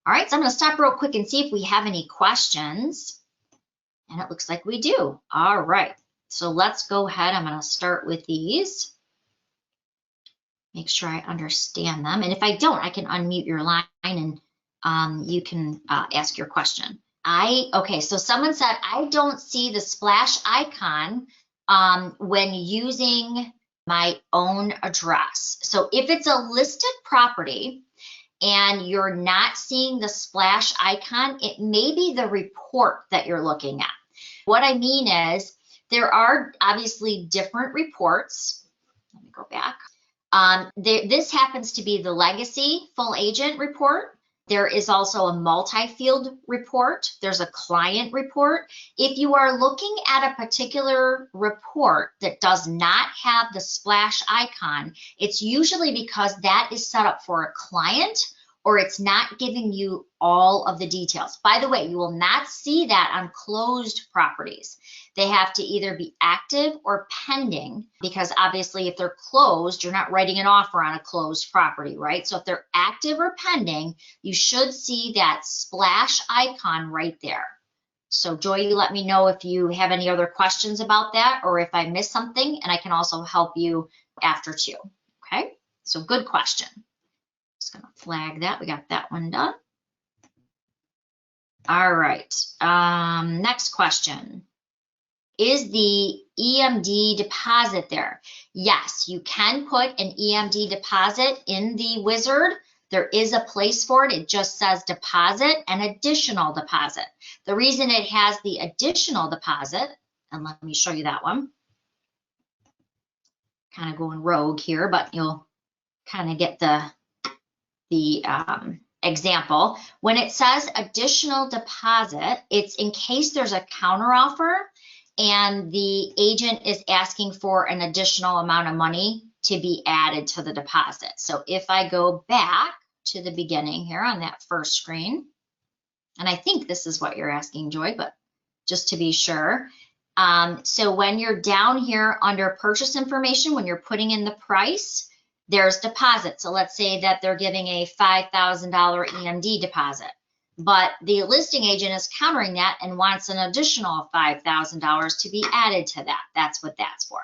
All right, so I'm going to stop real quick and see if we have any questions. And it looks like we do. All right, so let's go ahead. I'm going to start with these. Make sure I understand them. And if I don't, I can unmute your line and you can ask your question. Okay, so someone said, I don't see the splash icon when using my own address. So if it's a listed property and you're not seeing the splash icon, it may be the report that you're looking at. What I mean is there are obviously different reports. Let me go back. This happens to be the legacy full agent report. There is also a multi-field report. There's a client report. If you are looking at a particular report that does not have the splash icon, it's usually because that is set up for a client or it's not giving you all of the details. By the way, you will not see that on closed properties. They have to either be active or pending, because obviously if they're closed, you're not writing an offer on a closed property, right? So if they're active or pending, you should see that splash icon right there. So Joy, you let me know if you have any other questions about that or if I missed something, and I can also help you after too, okay? So good question. Just gonna flag that, we got that one done. All right, next question. Is the EMD deposit there? Yes, you can put an EMD deposit in the wizard. There is a place for it. It just says deposit and additional deposit. The reason it has the additional deposit, and let me show you that one. Kind of going rogue here, but you'll kind of get the example. When it says additional deposit, it's in case there's a counteroffer and the agent is asking for an additional amount of money to be added to the deposit. So if I go back to the beginning here on that first screen, and I think this is what you're asking, Joy, but just to be sure. So when you're down here under purchase information, when you're putting in the price, there's deposit. So let's say that they're giving a $5,000 EMD deposit, but the listing agent is countering that and wants an additional $5,000 to be added to that. That's what that's for.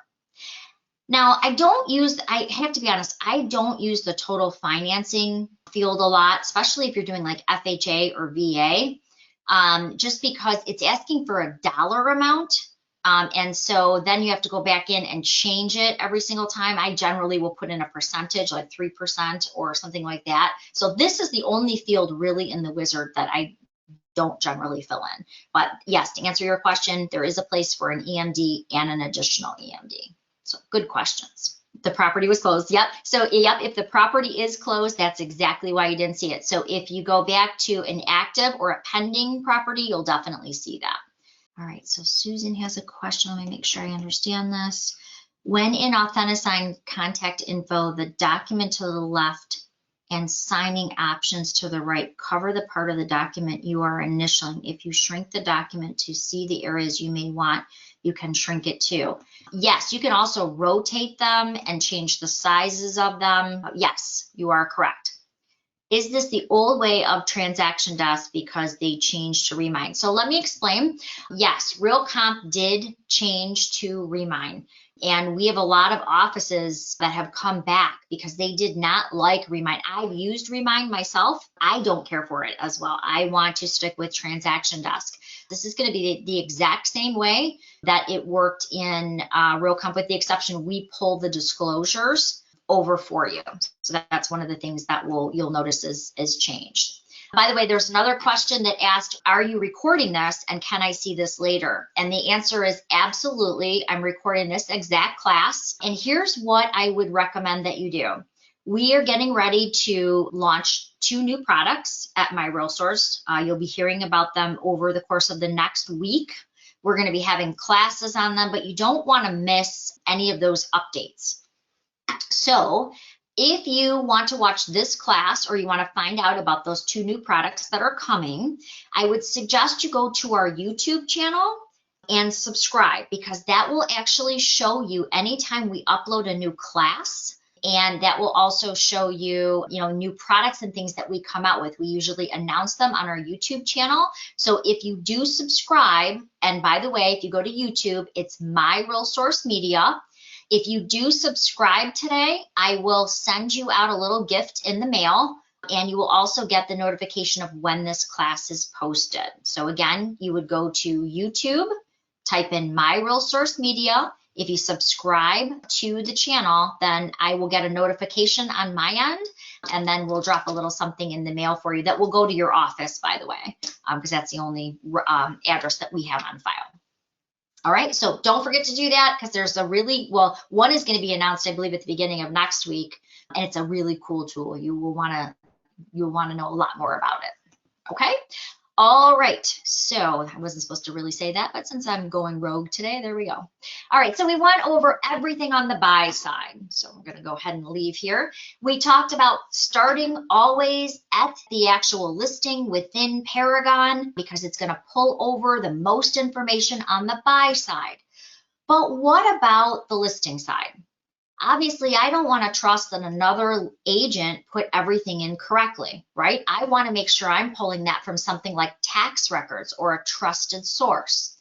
Now, I have to be honest, I don't use the total financing field a lot, especially if you're doing like FHA or VA, just because it's asking for a dollar amount. And so then you have to go back in and change it every single time. I generally will put in a percentage, like 3% or something like that. So this is the only field really in the wizard that I don't generally fill in. But yes, to answer your question, there is a place for an EMD and an additional EMD. So good questions. The property was closed. Yep. So yep, if the property is closed, that's exactly why you didn't see it. So if you go back to an active or a pending property, you'll definitely see that. All right, so Susan has a question. Let me make sure I understand this. When in Authentisign contact info, the document to the left and signing options to the right cover the part of the document you are initialing. If you shrink the document to see the areas you may want, you can shrink it too. Yes, you can also rotate them and change the sizes of them. Yes, you are correct. Is this the old way of TransactionDesk because they changed to Remind? So let me explain. Yes, RealComp did change to Remind. And we have a lot of offices that have come back because they did not like Remind. I've used Remind myself. I don't care for it as well. I want to stick with TransactionDesk. This is going to be the exact same way that it worked in RealComp, with the exception we pull the disclosures over for you. So that's one of the things that you'll notice is changed. By the way, there's another question that asked, are you recording this and can I see this later? And the answer is absolutely. I'm recording this exact class. And here's what I would recommend that you do. We are getting ready to launch 2 new products at MiRealSource. You'll be hearing about them over the course of the next week. We're going to be having classes on them, but you don't want to miss any of those updates. So if you want to watch this class or you want to find out about those 2 new products that are coming, I would suggest you go to our YouTube channel and subscribe, because that will actually show you anytime we upload a new class And that will also show you, new products and things that we come out with. We usually announce them on our YouTube channel. So if you do subscribe, and by the way, if you go to YouTube, it's MiRealSource Media. If you do subscribe today, I will send you out a little gift in the mail, and you will also get the notification of when this class is posted. So again, you would go to YouTube, type in MiRealSource Media. If you subscribe to the channel, then I will get a notification on my end, and then we'll drop a little something in the mail for you that will go to your office, by the way, because that's the only address that we have on file. All right, so don't forget to do that, because there's a really, one is going to be announced, I believe, at the beginning of next week, and it's a really cool tool. You'll want to know a lot more about it. Okay. All right, so I wasn't supposed to really say that, but since I'm going rogue today, there we go. All right, so we went over everything on the buy side. So we're going to go ahead and leave here. We talked about starting always at the actual listing within Paragon, because it's going to pull over the most information on the buy side. But what about the listing side? Obviously, I don't want to trust that another agent put everything in correctly, right? I want to make sure I'm pulling that from something like tax records or a trusted source.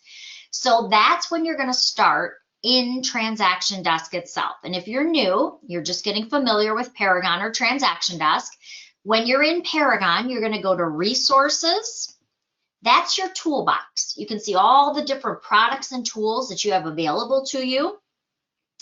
So that's when you're going to start in TransactionDesk itself. And if you're new, you're just getting familiar with Paragon or TransactionDesk. When you're in Paragon, you're going to go to Resources. That's your toolbox. You can see all the different products and tools that you have available to you.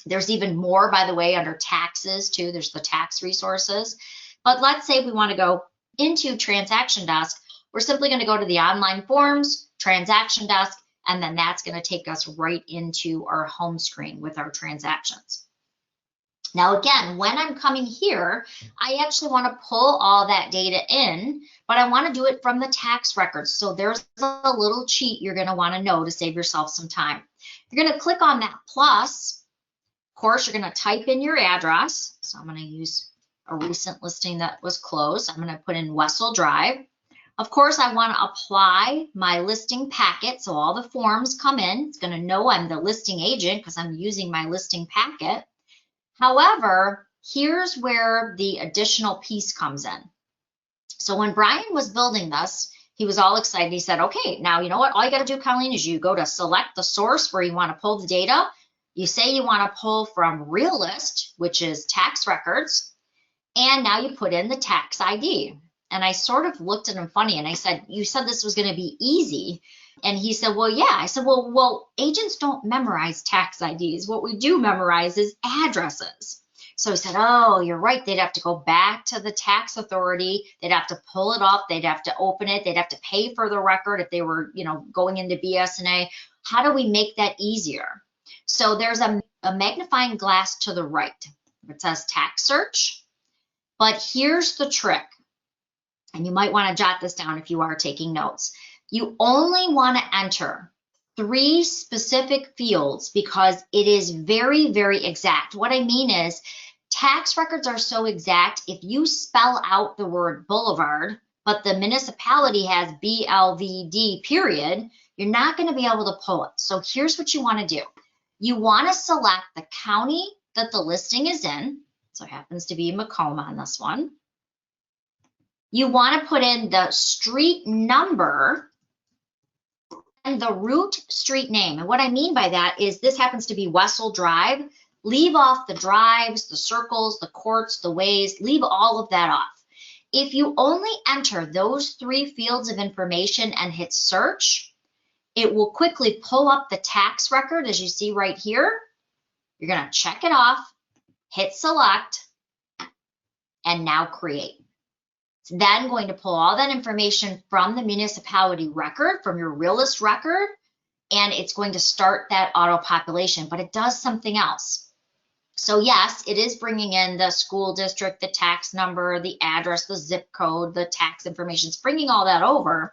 There's even more, by the way, under taxes too. There's the tax resources. But let's say we want to go into TransactionDesk. We're simply going to go to the online forms, TransactionDesk, and then that's going to take us right into our home screen with our transactions. Now, again, when I'm coming here, I actually want to pull all that data in, but I want to do it from the tax records. So there's a little cheat you're going to want to know to save yourself some time. You're going to click on that plus. Of course, you're going to type in your address. So I'm going to use a recent listing that was closed. I'm going to put in Wessel Drive. Of course, I want to apply my listing packet. So all the forms come in. It's going to know I'm the listing agent because I'm using my listing packet. However, here's where the additional piece comes in. So when Brian was building this, he was all excited. He said, okay, now you know what? All you got to do, Colleen, is you go to select the source where you want to pull the data. You say you want to pull from RealList, which is tax records, and now you put in the tax ID. And I sort of looked at him funny and I said, you said this was going to be easy. And he said, well, yeah. I said, well, agents don't memorize tax IDs. What we do memorize is addresses. So he said, oh, you're right. They'd have to go back to the tax authority. They'd have to pull it up. They'd have to open it. They'd have to pay for the record if they were, going into BS&A. How do we make that easier? So there's a magnifying glass to the right. It says tax search. But here's the trick. And you might want to jot this down if you are taking notes. You only want to enter 3 specific fields because it is very, very exact. What I mean is tax records are so exact. If you spell out the word boulevard, but the municipality has BLVD period, you're not going to be able to pull it. So here's what you want to do. You want to select the county that the listing is in. So it happens to be Macomb on this one. You want to put in the street number and the route street name. And what I mean by that is this happens to be Wessel Drive. Leave off the drives, the circles, the courts, the ways. Leave all of that off. If you only enter those 3 fields of information and hit search, it will quickly pull up the tax record as you see right here. You're going to check it off, hit select, and now create. It's then going to pull all that information from the municipality record, from your RealList record, and it's going to start that auto population, but it does something else. So yes, it is bringing in the school district, the tax number, the address, the zip code, the tax information. It's bringing all that over.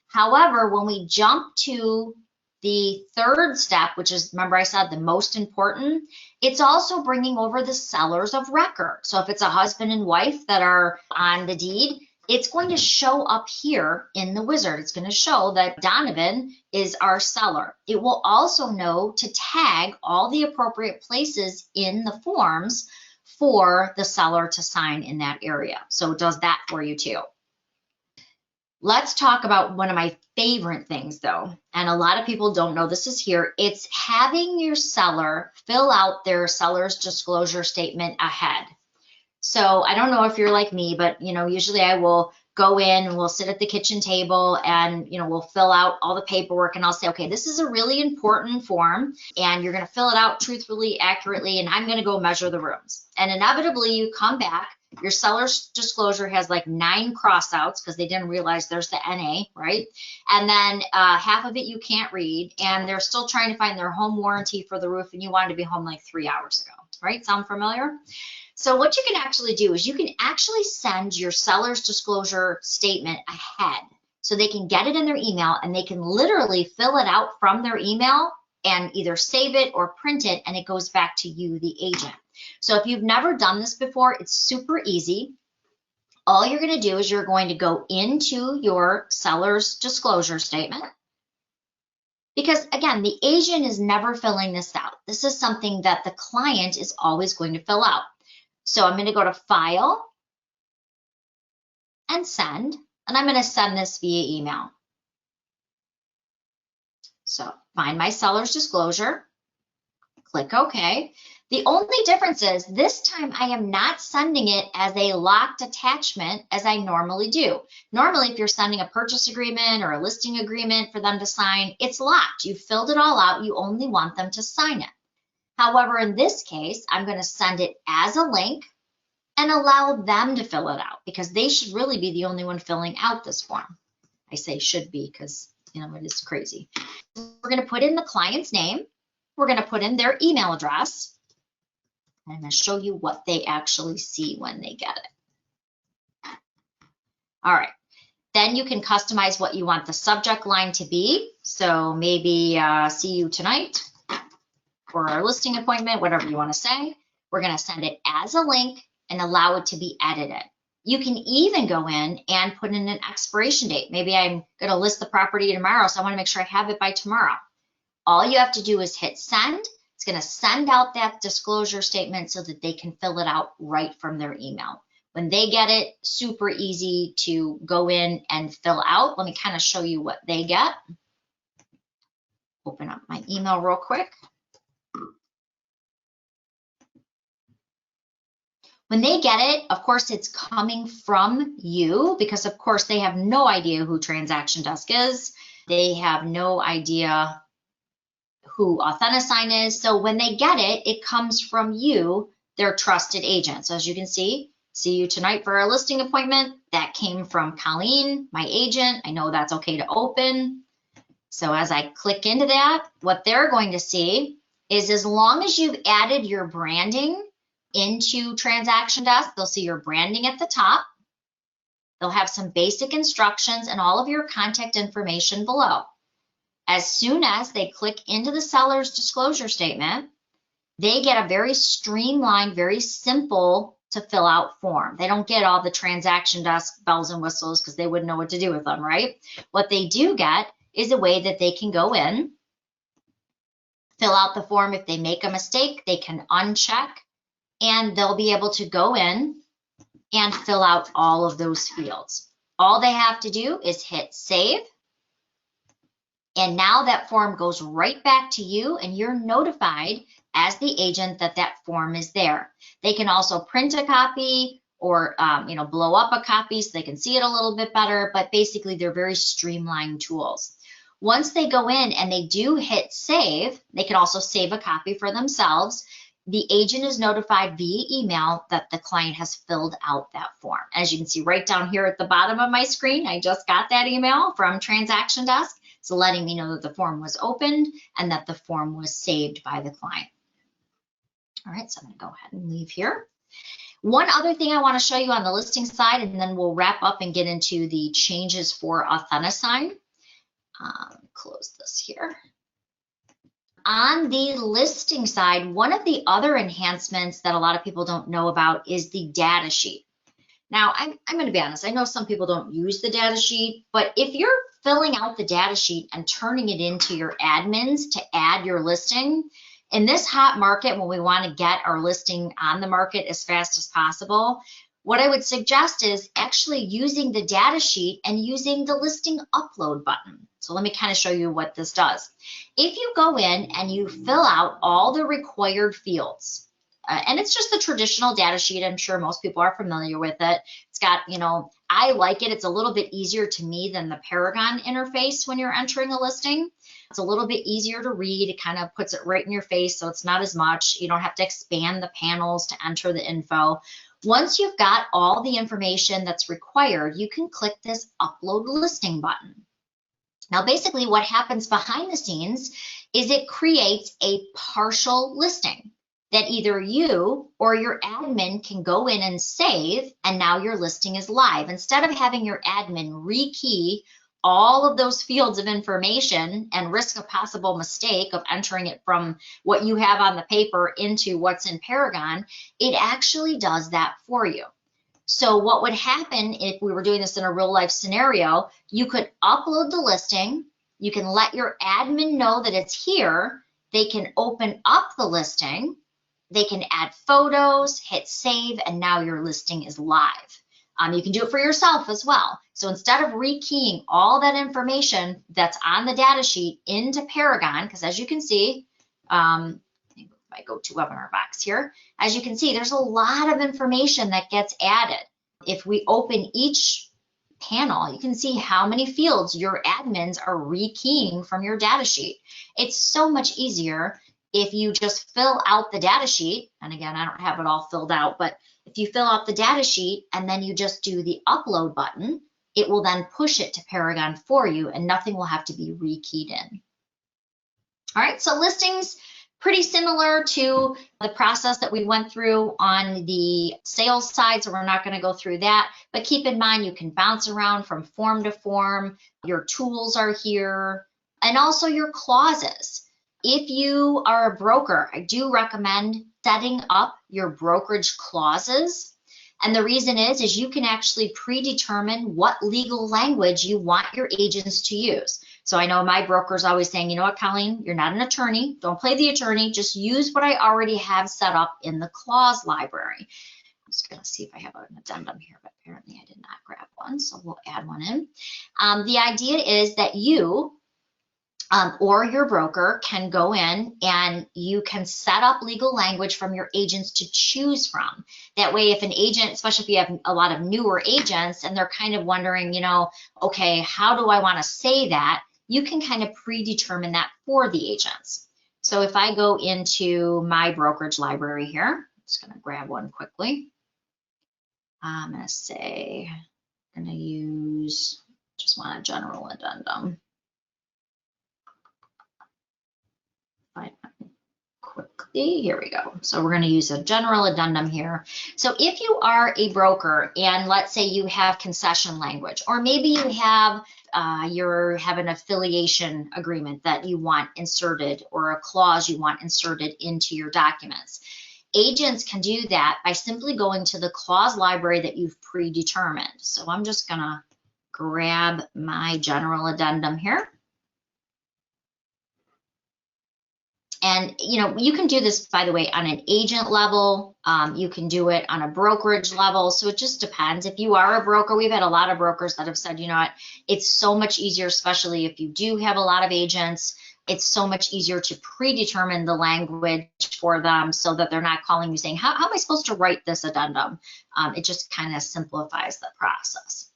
However, when we jump to the 3rd step, which is, remember I said the most important, it's also bringing over the sellers of record. So if it's a husband and wife that are on the deed, it's going to show up here in the wizard. It's going to show that Donovan is our seller. It will also know to tag all the appropriate places in the forms for the seller to sign in that area. So it does that for you too. Let's talk about one of my favorite things though, and a lot of people don't know this is here. It's having your seller fill out their seller's disclosure statement ahead. So I don't know if you're like me, but usually I will go in and we'll sit at the kitchen table and we'll fill out all the paperwork, and I'll say, okay, this is a really important form and you're going to fill it out truthfully, accurately, and I'm going to go measure the rooms. And inevitably you come back, your seller's disclosure has like 9 crossouts because they didn't realize there's the NA, right? And then half of it you can't read, and they're still trying to find their home warranty for the roof, and you wanted to be home like 3 hours ago, right? Sound familiar? So what you can actually do is you can actually send your seller's disclosure statement ahead so they can get it in their email, and they can literally fill it out from their email and either save it or print it, and it goes back to you, the agent. So if you've never done this before, it's super easy. All you're going to do is you're going to go into your seller's disclosure statement, because again, the agent is never filling this out. This is something that the client is always going to fill out. So I'm going to go to File and Send, and I'm going to send this via email. So find my seller's disclosure, click OK. The only difference is this time I am not sending it as a locked attachment as I normally do. Normally, if you're sending a purchase agreement or a listing agreement for them to sign, it's locked. You filled it all out. You only want them to sign it. However, in this case, I'm going to send it as a link and allow them to fill it out, because they should really be the only one filling out this form. I say should be because, it is crazy. We're going to put in the client's name. We're going to put in their email address. I'm going to show you what they actually see when they get it. All right. Then you can customize what you want the subject line to be. So maybe see you tonight for our listing appointment, whatever you want to say. We're going to send it as a link and allow it to be edited. You can even go in and put in an expiration date. Maybe I'm going to list the property tomorrow, so I want to make sure I have it by tomorrow. All you have to do is hit send. It's going to send out that disclosure statement so that they can fill it out right from their email. When they get it, super easy to go in and fill out. Let me kind of show you what they get. Open up my email real quick. When they get it, of course, it's coming from you, because of course they have no idea who TransactionDesk is. They have no idea who Authentisign is. So when they get it, it comes from you, their trusted agent. So as you can see you tonight for our listing appointment. That came from Colleen, my agent. I know that's okay to open. So as I click into that, what they're going to see is, as long as you've added your branding into TransactionDesk, they'll see your branding at the top. They'll have some basic instructions and all of your contact information below. As soon as they click into the seller's disclosure statement, they get a very streamlined, very simple to fill out form. They don't get all the TransactionDesk bells and whistles because they wouldn't know what to do with them, right? What they do get is a way that they can go in, fill out the form. If they make a mistake, they can uncheck, and they'll be able to go in and fill out all of those fields. All they have to do is hit save. And now that form goes right back to you, and you're notified as the agent that that form is there. They can also print a copy or blow up a copy so they can see it a little bit better, but basically they're very streamlined tools. Once they go in and they do hit save, they can also save a copy for themselves. The agent is notified via email that the client has filled out that form. As you can see right down here at the bottom of my screen, I just got that email from TransactionDesk. It's letting me know that the form was opened and that the form was saved by the client. All right, so I'm going to go ahead and leave here. One other thing I want to show you on the listing side, and then we'll wrap up and get into the changes for Authentisign. Close this here. On the listing side, one of the other enhancements that a lot of people don't know about is the data sheet. Now, I'm going to be honest, I know some people don't use the data sheet, but if you're filling out the data sheet and turning it into your admins to add your listing, In this hot market, when we want to get our listing on the market as fast as possible, what I would suggest is actually using the data sheet and using the listing upload button. So let me kind of show you what this does. If you go in and you fill out all the required fields, and it's just the traditional data sheet, I'm sure most people are familiar with it. It's got, I like it. It's a little bit easier to me than the Paragon interface when you're entering a listing. It's a little bit easier to read. It kind of puts it right in your face, so it's not as much. You don't have to expand the panels to enter the info. Once you've got all the information that's required, you can click this Upload Listing button. Now, basically what happens behind the scenes is it creates a partial listing that either you or your admin can go in and save, and now your listing is live. Instead of having your admin rekey all of those fields of information and risk a possible mistake of entering it from what you have on the paper into what's in Paragon, it actually does that for you. So what would happen if we were doing this in a real life scenario, you could upload the listing, you can let your admin know that it's here, they can open up the listing, they can add photos, hit save, and now your listing is live. You can do it for yourself as well. So instead of rekeying all that information that's on the data sheet into Paragon, because as you can see, if I go to webinar box here, as you can see, there's a lot of information that gets added. If we open each panel, you can see how many fields your admins are rekeying from your data sheet. It's so much easier if you just fill out the data sheet, and again, I don't have it all filled out, but if you fill out the data sheet and then you just do the upload button, it will then push it to Paragon for you and nothing will have to be rekeyed in. All right, so listings, pretty similar to the process that we went through on the sales side, so we're not going to go through that, but keep in mind you can bounce around from form to form, your tools are here, and also your clauses. If you are a broker, I do recommend setting up your brokerage clauses. And the reason is you can actually predetermine what legal language you want your agents to use. So I know my broker's always saying, you know what, Colleen, you're not an attorney. Don't play the attorney. Just use what I already have set up in the clause library. I'm just going to see if I have an addendum here, but apparently I did not grab one, so we'll add one in. The idea is that you or your broker can go in and you can set up legal language from your agents to choose from. That way, if an agent, especially if you have a lot of newer agents and they're kind of wondering, okay, how do I want to say that? You can kind of predetermine that for the agents. So if I go into my brokerage library here, I'm just going to grab one quickly. I'm going to say, I'm going to use, just want a general addendum. Quickly, here we go. So we're going to use a general addendum here. So if you are a broker and let's say you have concession language, or maybe you have an affiliation agreement that you want inserted or a clause you want inserted into your documents, agents can do that by simply going to the clause library that you've predetermined. So I'm just going to grab my general addendum here. And you can do this, by the way, on an agent level. You can do it on a brokerage level. So it just depends. If you are a broker, we've had a lot of brokers that have said, you know what, it's so much easier, especially if you do have a lot of agents, it's so much easier to predetermine the language for them so that they're not calling you saying, how am I supposed to write this addendum? It just kind of simplifies the process.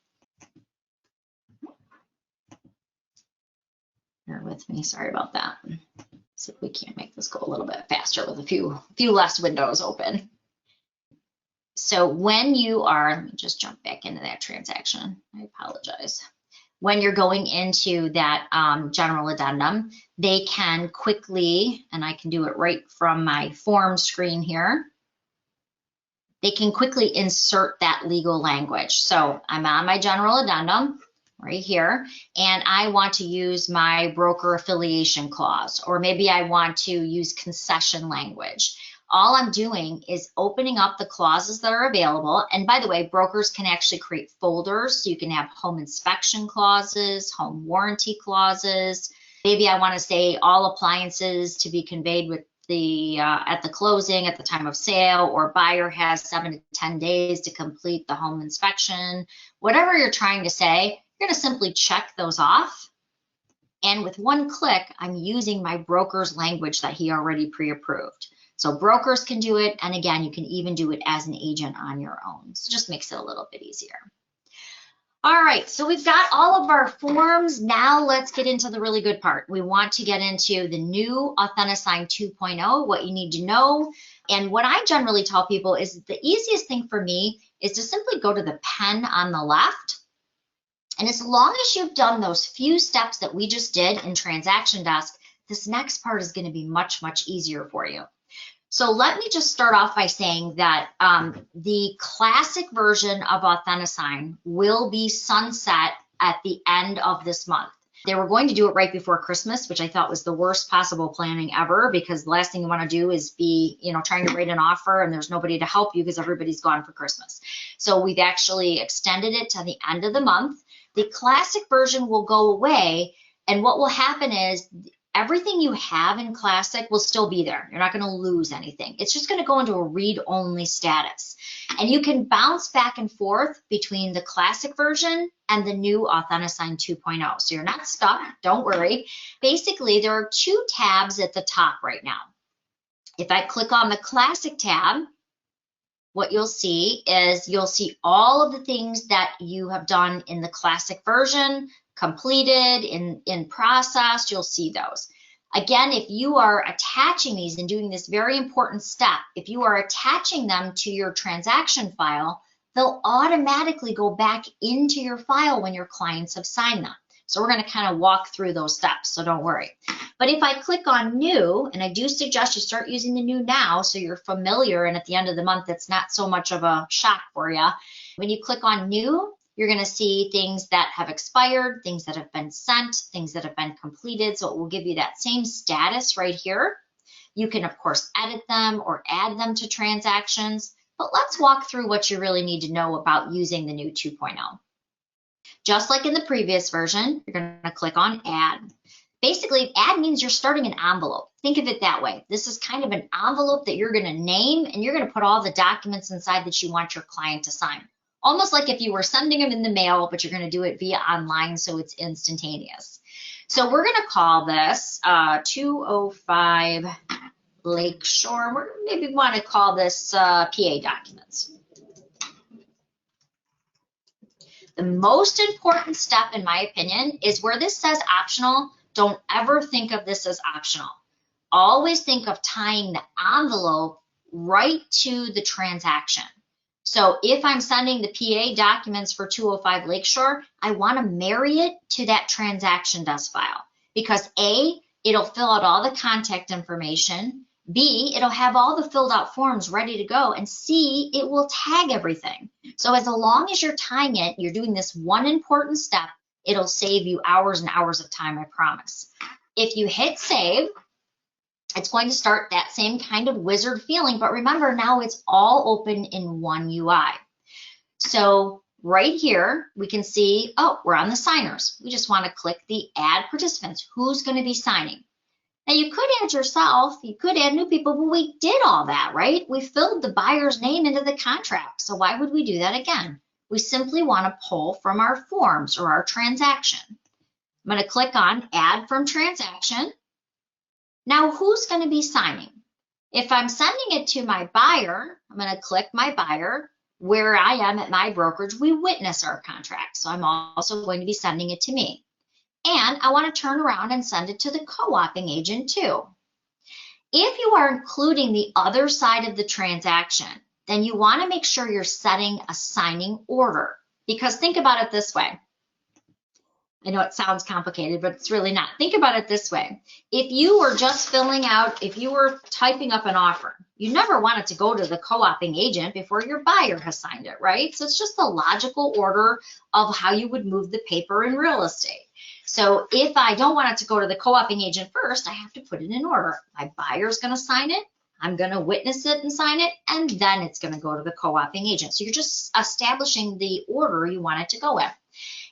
Bear with me, sorry about that. See if we can't make this go a little bit faster with a few less windows open. So when you are, let me just jump back into that transaction. I apologize. When you're going into that general addendum, they can quickly, and I can do it right from my form screen here, they can quickly insert that legal language. So I'm on my general addendum right here, and I want to use my broker affiliation clause, or maybe I want to use concession language. All I'm doing is opening up the clauses that are available. And by the way, brokers can actually create folders. So you can have home inspection clauses, home warranty clauses. Maybe I want to say all appliances to be conveyed with at the closing, at the time of sale, or buyer has 7 to 10 days to complete the home inspection, whatever you're trying to say, you're going to simply check those off. And with one click, I'm using my broker's language that he already pre-approved. So brokers can do it. And again, you can even do it as an agent on your own. So it just makes it a little bit easier. All right, so we've got all of our forms. Now let's get into the really good part. We want to get into the new Authentisign 2.0, what you need to know. And what I generally tell people is the easiest thing for me is to simply go to the pen on the left. And as long as you've done those few steps that we just did in TransactionDesk, this next part is going to be much, much easier for you. So let me just start off by saying that the classic version of Authentisign will be sunset at the end of this month. They were going to do it right before Christmas, which I thought was the worst possible planning ever, because the last thing you want to do is be, trying to write an offer and there's nobody to help you because everybody's gone for Christmas. So we've actually extended it to the end of the month. The classic version will go away, and what will happen is everything you have in Classic will still be there. You're not going to lose anything. It's just going to go into a read-only status. And you can bounce back and forth between the Classic version and the new Authentisign 2.0. So you're not stuck. Don't worry. Basically, there are 2 tabs at the top right now. If I click on the Classic tab, what you'll see is you'll see all of the things that you have done in the Classic version, completed, in process. You'll see those. Again, if you are attaching these and doing this very important step, if you are attaching them to your transaction file, they'll automatically go back into your file when your clients have signed them. So we're going to kind of walk through those steps, so don't worry. But if I click on new, and I do suggest you start using the new now so you're familiar, and at the end of the month, it's not so much of a shock for you. When you click on new, you're going to see things that have expired, things that have been sent, things that have been completed. So it will give you that same status right here. You can, of course, edit them or add them to transactions. But let's walk through what you really need to know about using the new 2.0. Just like in the previous version, you're going to click on Add. Basically, add means you're starting an envelope. Think of it that way. This is kind of an envelope that you're going to name, and you're going to put all the documents inside that you want your client to sign. Almost like if you were sending them in the mail, but you're going to do it via online, so it's instantaneous. So we're going to call this 205 Lakeshore. We're maybe want to call this PA documents. The most important step, in my opinion, is where this says optional. Don't ever think of this as optional. Always think of tying the envelope right to the transaction. So if I'm sending the PA documents for 205 Lakeshore, I want to marry it to that TransactionDesk file because A, it'll fill out all the contact information, B, it'll have all the filled out forms ready to go, and C, it will tag everything. So as long as you're tying it, you're doing this one important step, it'll save you hours and hours of time, I promise. If you hit save, it's going to start that same kind of wizard feeling, but remember now it's all open in one UI. So right here, we can see, oh, we're on the signers. We just want to click the add participants. Who's going to be signing? Now you could add yourself, you could add new people, but we did all that, right? We filled the buyer's name into the contract. So why would we do that again? We simply want to pull from our forms or our transaction. I'm going to click on add from transaction. Now, who's going to be signing? If I'm sending it to my buyer, I'm going to click my buyer. Where I am at my brokerage, we witness our contract. So I'm also going to be sending it to me. And I want to turn around and send it to the co-oping agent too. If you are including the other side of the transaction, then you want to make sure you're setting a signing order. Because think about it this way. I know it sounds complicated, but it's really not. Think about it this way. If you were just filling out, if you were typing up an offer, you never want it to go to the co-oping agent before your buyer has signed it, right? So it's just the logical order of how you would move the paper in real estate. So if I don't want it to go to the co-oping agent first, I have to put it in order. My buyer's going to sign it, I'm going to witness it and sign it, and then it's going to go to the co-oping agent. So you're just establishing the order you want it to go in.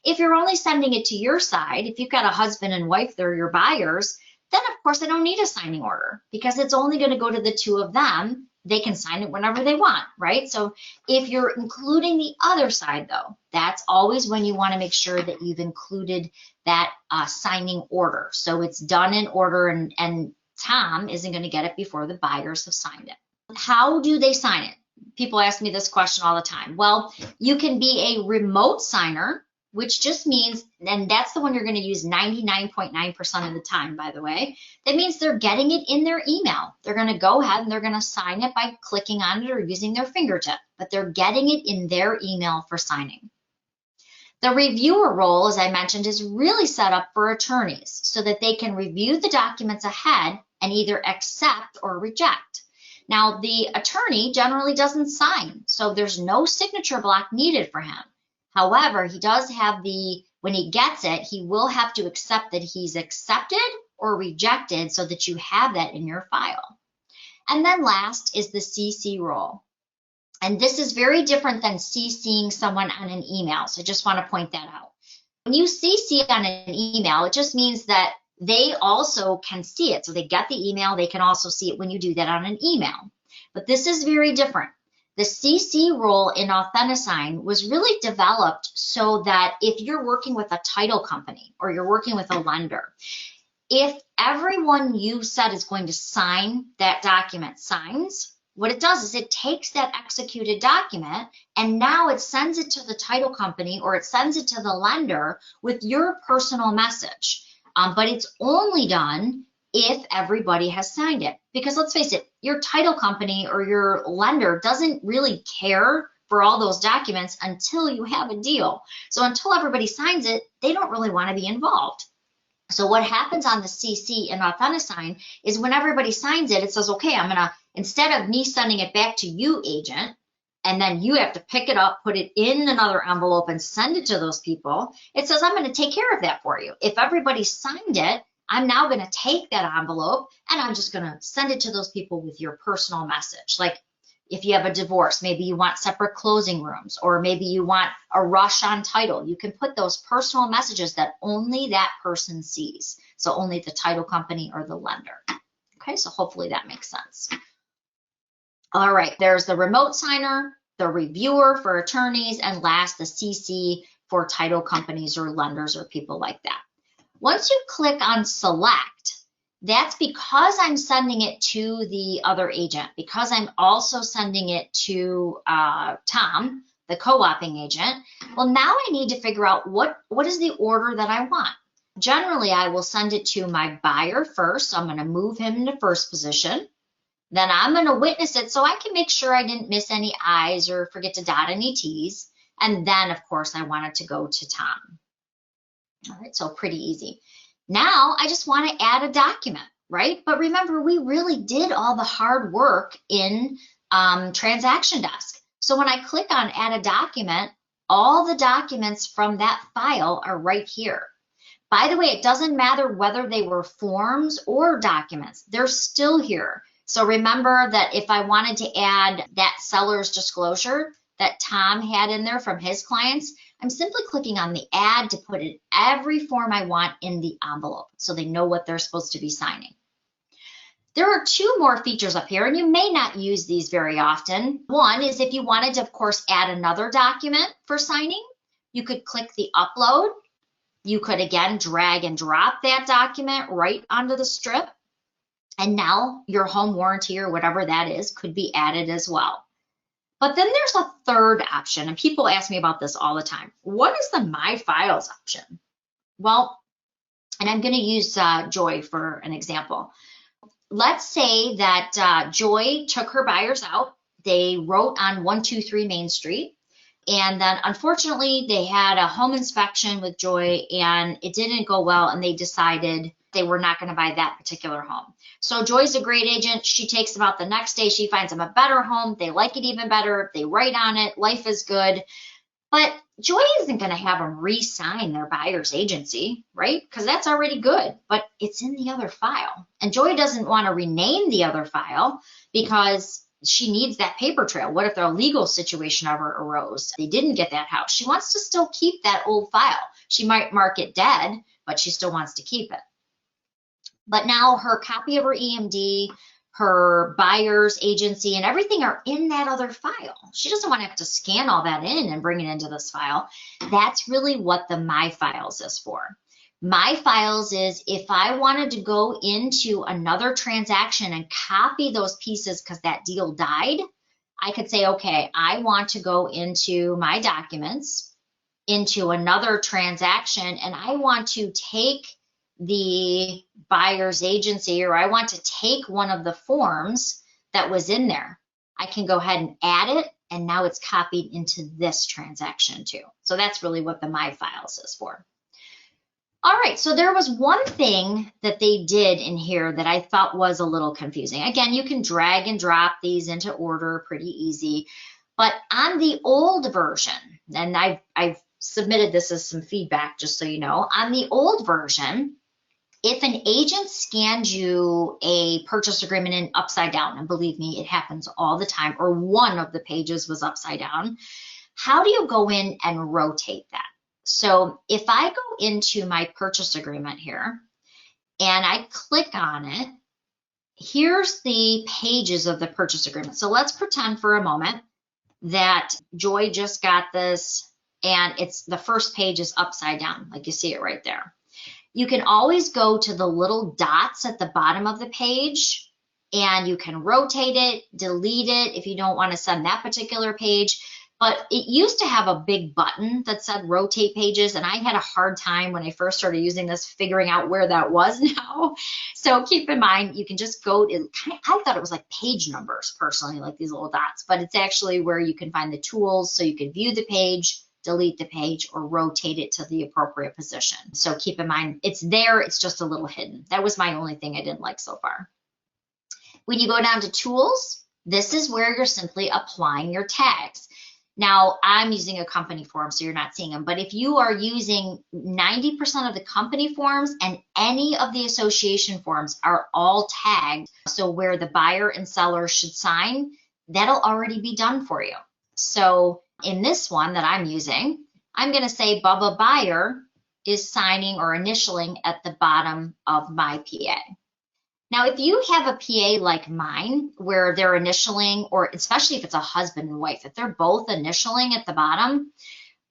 If you're only sending it to your side, if you've got a husband and wife, they're your buyers, then of course I don't need a signing order because it's only going to go to the two of them. They can sign it whenever they want, right? So if you're including the other side though, that's always when you want to make sure that you've included that signing order. So it's done in order, and Tom isn't going to get it before the buyers have signed it. How do they sign it? People ask me this question all the time. Well, you can be a remote signer, which just means, and that's the one you're going to use 99.9% of the time, by the way. That means they're getting it in their email. They're going to go ahead and they're going to sign it by clicking on it or using their fingertip, but they're getting it in their email for signing. The reviewer role, as I mentioned, is really set up for attorneys so that they can review the documents ahead and either accept or reject. Now, the attorney generally doesn't sign, so there's no signature block needed for him. However, he does have when he gets it, he will have to accept that he's accepted or rejected so that you have that in your file. And then last is the CC role. And this is very different than CCing someone on an email. So I just want to point that out. When you CC on an email, it just means that they also can see it. So they get the email, they can also see it when you do that on an email. But this is very different. The CC role in Authentisign was really developed so that if you're working with a title company or you're working with a lender, if everyone you said is going to sign that document signs, what it does is it takes that executed document and now it sends it to the title company or it sends it to the lender with your personal message. But it's only done if everybody has signed it. Because let's face it, your title company or your lender doesn't really care for all those documents until you have a deal. So until everybody signs it, they don't really want to be involved. So what happens on the CC in Authentisign is when everybody signs it, it says, okay, I'm gonna, instead of me sending it back to you, agent, and then you have to pick it up, put it in another envelope and send it to those people, it says, I'm gonna take care of that for you. If everybody signed it, I'm now gonna take that envelope and I'm just gonna send it to those people with your personal message. Like if you have a divorce, maybe you want separate closing rooms, or maybe you want a rush on title. You can put those personal messages that only that person sees. So only the title company or the lender. Okay, so hopefully that makes sense. All right, there's the remote signer, the reviewer for attorneys, and last, the CC for title companies or lenders or people like that. Once you click on select, that's because I'm sending it to the other agent, because I'm also sending it to Tom, the co-oping agent. Well, now I need to figure out what is the order that I want. Generally, I will send it to my buyer first. So I'm going to move him into first position. Then I'm going to witness it so I can make sure I didn't miss any I's or forget to dot any T's. And then, of course, I want it to go to Tom. All right, so pretty easy. Now I just want to add a document, right? But remember, we really did all the hard work in TransactionDesk. So when I click on add a document, all the documents from that file are right here. By the way, it doesn't matter whether they were forms or documents, they're still here. So remember that if I wanted to add that seller's disclosure that Tom had in there from his clients, I'm simply clicking on the add to put in every form I want in the envelope so they know what they're supposed to be signing. There are two more features up here, and you may not use these very often. One is if you wanted to, of course, add another document for signing, you could click the upload. You could, again, drag and drop that document right onto the strip, and now your home warranty or whatever that is could be added as well. But then there's a third option, and people ask me about this all the time. What is the My Files option? Well, and I'm going to use Joy for an example. Let's say that Joy took her buyers out. They wrote on 123 Main Street, and then unfortunately they had a home inspection with Joy and it didn't go well, and they decided they were not going to buy that particular home. So Joy's a great agent. She takes them out the next day. She finds them a better home. They like it even better. They write on it. Life is good. But Joy isn't going to have them re-sign their buyer's agency, right? Because that's already good, but it's in the other file. And Joy doesn't want to rename the other file because she needs that paper trail. What if their legal situation ever arose? They didn't get that house. She wants to still keep that old file. She might mark it dead, but she still wants to keep it. But now her copy of her EMD, her buyer's agency, and everything are in that other file. She doesn't want to have to scan all that in and bring it into this file. That's really what the My Files is for. My Files is if I wanted to go into another transaction and copy those pieces because that deal died, I could say, okay, I want to go into my documents, into another transaction, and I want to take the buyer's agency, or I want to take one of the forms that was in there. I can go ahead and add it, and now it's copied into this transaction too. So that's really what the My Files is for. All right, so there was one thing that they did in here that I thought was a little confusing. Again, you can drag and drop these into order pretty easy, but on the old version, and I've submitted this as some feedback just so you know, on the old version, if an agent scanned you a purchase agreement in upside down, and believe me, it happens all the time, or one of the pages was upside down, how do you go in and rotate that? So if I go into my purchase agreement here and I click on it, here's the pages of the purchase agreement. So let's pretend for a moment that Joy just got this and it's the first page is upside down, like you see it right there. You can always go to the little dots at the bottom of the page and you can rotate it, delete it if you don't want to send that particular page. But it used to have a big button that said rotate pages, and I had a hard time when I first started using this figuring out where that was now. So keep in mind, you can just go to, I thought it was like page numbers personally, like these little dots, but it's actually where you can find the tools so you can view the page, delete the page, or rotate it to the appropriate position. So keep in mind, it's there, it's just a little hidden. That was my only thing I didn't like so far. When you go down to tools, this is where you're simply applying your tags. Now, I'm using a company form, so you're not seeing them, but if you are using 90% of the company forms and any of the association forms are all tagged, so where the buyer and seller should sign, that'll already be done for you. So in this one that I'm using, I'm going to say Bubba Buyer is signing or initialing at the bottom of my PA. Now, if you have a PA like mine, where they're initialing, or especially if it's a husband and wife, if they're both initialing at the bottom,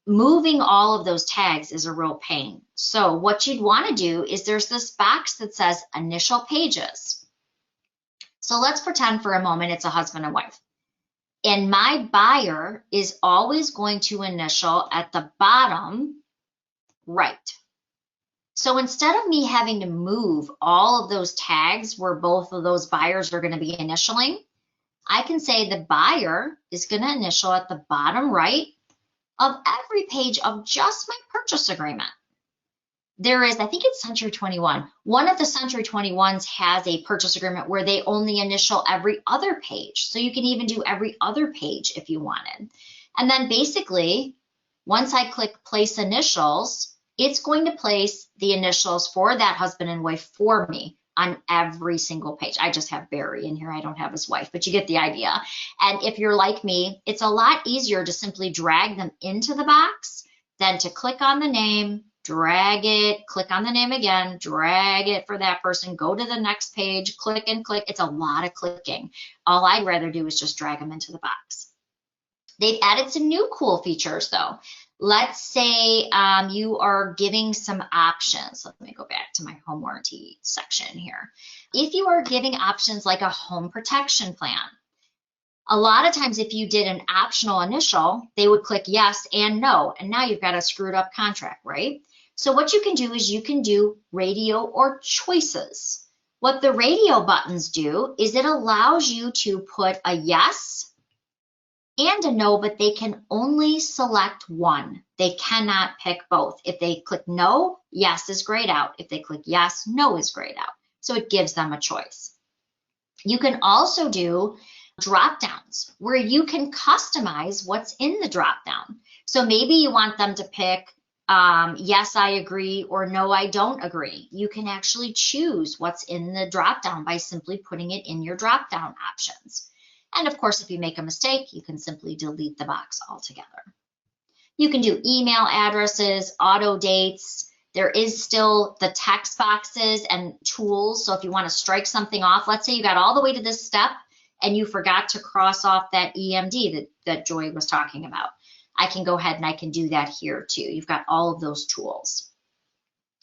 moving all of those tags is a real pain. So what you'd want to do is there's this box that says initial pages. So let's pretend for a moment it's a husband and wife. And my buyer is always going to initial at the bottom right. So instead of me having to move all of those tags where both of those buyers are going to be initialing, I can say the buyer is going to initial at the bottom right of every page of just my purchase agreement. There is, I think it's Century 21. One of the Century 21s has a purchase agreement where they only initial every other page. So you can even do every other page if you wanted. And then basically, once I click place initials, it's going to place the initials for that husband and wife for me on every single page. I just have Barry in here. I don't have his wife, but you get the idea. And if you're like me, it's a lot easier to simply drag them into the box than to click on the name, drag it, click on the name again, drag it for that person, go to the next page, click and click. It's a lot of clicking. All I'd rather do is just drag them into the box. They've added some new cool features though. Let's say you are giving some options. Let me go back to my home warranty section here. If you are giving options like a home protection plan, a lot of times if you did an optional initial, they would click yes and no, and now you've got a screwed up contract, right? So what you can do is you can do radio or choices. What the radio buttons do is it allows you to put a yes and a no, but they can only select one. They cannot pick both. If they click no, yes is grayed out. If they click yes, no is grayed out. So it gives them a choice. You can also do drop downs where you can customize what's in the drop down. So maybe you want them to pick yes, I agree, or no, I don't agree. You can actually choose what's in the drop down by simply putting it in your drop down options. And of course, if you make a mistake, you can simply delete the box altogether. You can do email addresses, auto dates. There is still the text boxes and tools. So if you want to strike something off, let's say you got all the way to this step and you forgot to cross off that EMD that Joy was talking about. I can go ahead and I can do that here too. You've got all of those tools.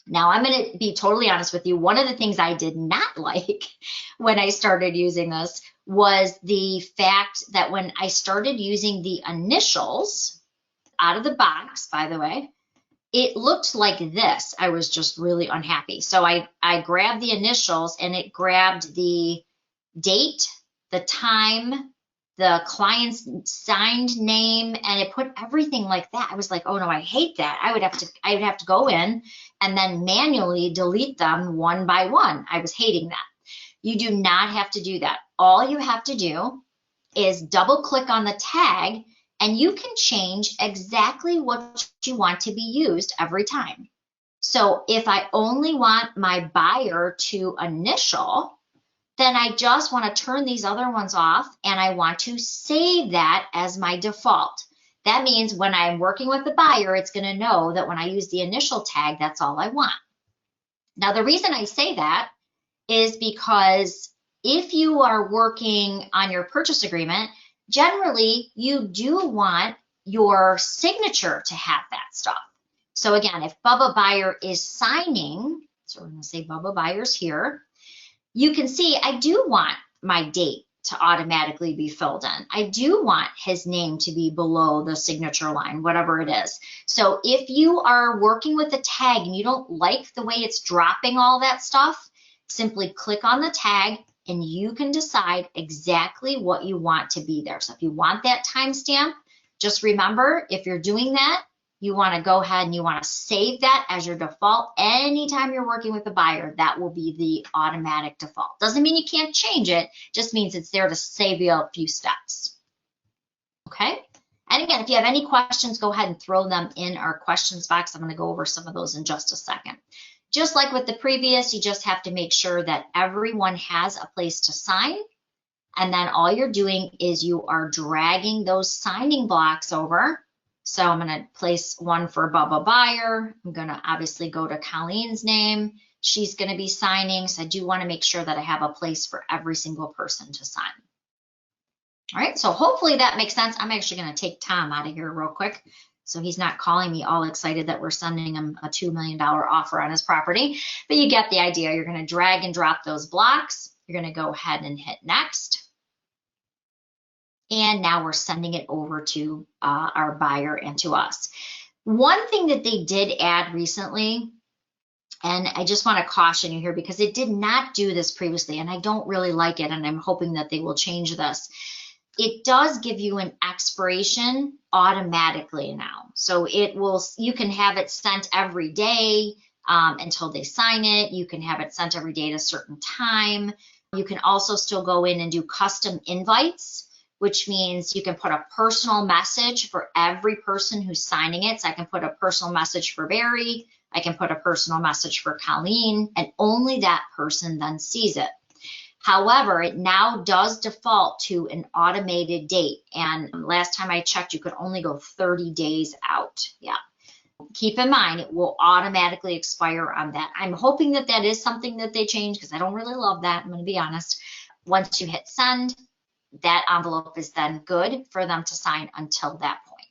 Now, I'm going to be totally honest with you. One of the things I did not like when I started using this was the fact that when I started using the initials out of the box, by the way, it looked like this. I was just really unhappy. So I grabbed the initials and it grabbed the date, the time, the client's signed name, and it put everything like that. I was like, oh no, I hate that. I would have to go in and then manually delete them one by one. I was hating that. You do not have to do that. All you have to do is double click on the tag and you can change exactly what you want to be used every time. So if I only want my buyer to initial, then I just want to turn these other ones off and I want to save that as my default. That means when I'm working with the buyer, it's going to know that when I use the initial tag, that's all I want. Now, the reason I say that is because if you are working on your purchase agreement, generally you do want your signature to have that stuff. So again, if Bubba Buyer is signing, so we're going to say Bubba Buyer's here, you can see I do want my date to automatically be filled in. I do want his name to be below the signature line, whatever it is. So if you are working with a tag and you don't like the way it's dropping all that stuff, simply click on the tag and you can decide exactly what you want to be there. So if you want that timestamp, just remember, if you're doing that, you want to go ahead and you want to save that as your default. Anytime you're working with a buyer, that will be the automatic default. Doesn't mean you can't change it, just means it's there to save you a few steps. Okay? And again, if you have any questions, go ahead and throw them in our questions box. I'm going to go over some of those in just a second. Just like with the previous, you just have to make sure that everyone has a place to sign. And then all you're doing is you are dragging those signing blocks over. So I'm going to place one for Bubba Buyer. I'm going to obviously go to Colleen's name. She's going to be signing. So I do want to make sure that I have a place for every single person to sign. All right, so hopefully that makes sense. I'm actually going to take Tom out of here real quick so he's not calling me all excited that we're sending him a $2 million offer on his property. But you get the idea. You're going to drag and drop those blocks. You're going to go ahead and hit next. And now we're sending it over to our buyer and to us. One thing that they did add recently, and I just want to caution you here because it did not do this previously, and I don't really like it, and I'm hoping that they will change this. It does give you an expiration automatically now. So it will, you can have it sent every day until they sign it. You can have it sent every day at a certain time. You can also still go in and do custom invites, which means you can put a personal message for every person who's signing it. So I can put a personal message for Barry, I can put a personal message for Colleen, and only that person then sees it. However, it now does default to an automated date. And last time I checked, you could only go 30 days out. Yeah. Keep in mind, it will automatically expire on that. I'm hoping that that is something that they change because I don't really love that. I'm going to be honest. Once you hit send, that envelope is then good for them to sign until that point.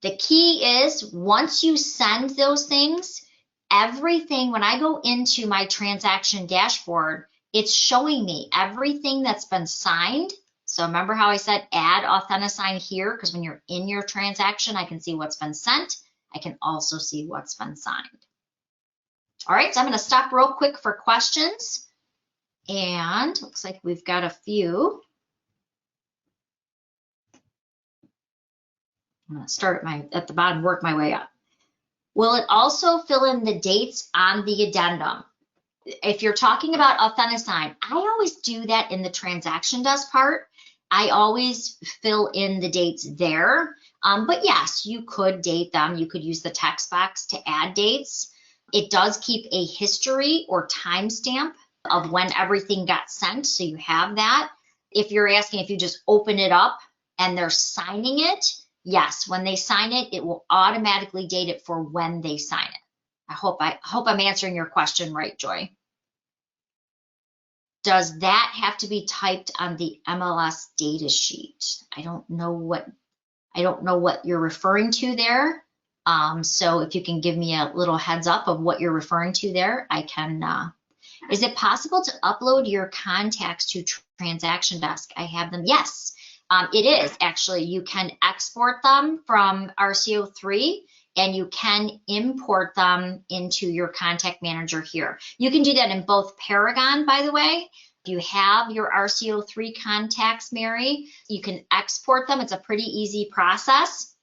The key is once you send those things, everything, when I go into my transaction dashboard, it's showing me everything that's been signed. So remember how I said add Authentisign here, because when you're in your transaction, I can see what's been sent. I can also see what's been signed. All right, so I'm going to stop real quick for questions. And looks like we've got a few. I'm going to start at the bottom, work my way up. Will it also fill in the dates on the addendum? If you're talking about Authentisign, I always do that in the TransactionDesk part. I always fill in the dates there. But yes, you could date them. You could use the text box to add dates. It does keep a history or timestamp of when everything got sent, so you have that. If you're asking if you just open it up and they're signing it, yes, when they sign it, it will automatically date it for when they sign it. I hope I'm answering your question right, Joy. Does that have to be typed on the MLS data sheet? I don't know what you're referring to there. So if you can give me a little heads up of what you're referring to there, I can. Is it possible to upload your contacts to TransactionDesk? I have them. Yes, it is actually. You can export them from RCO3 and you can import them into your contact manager here. You can do that in both Paragon, by the way. If you have your RCO3 contacts, Mary, you can export them. It's a pretty easy process.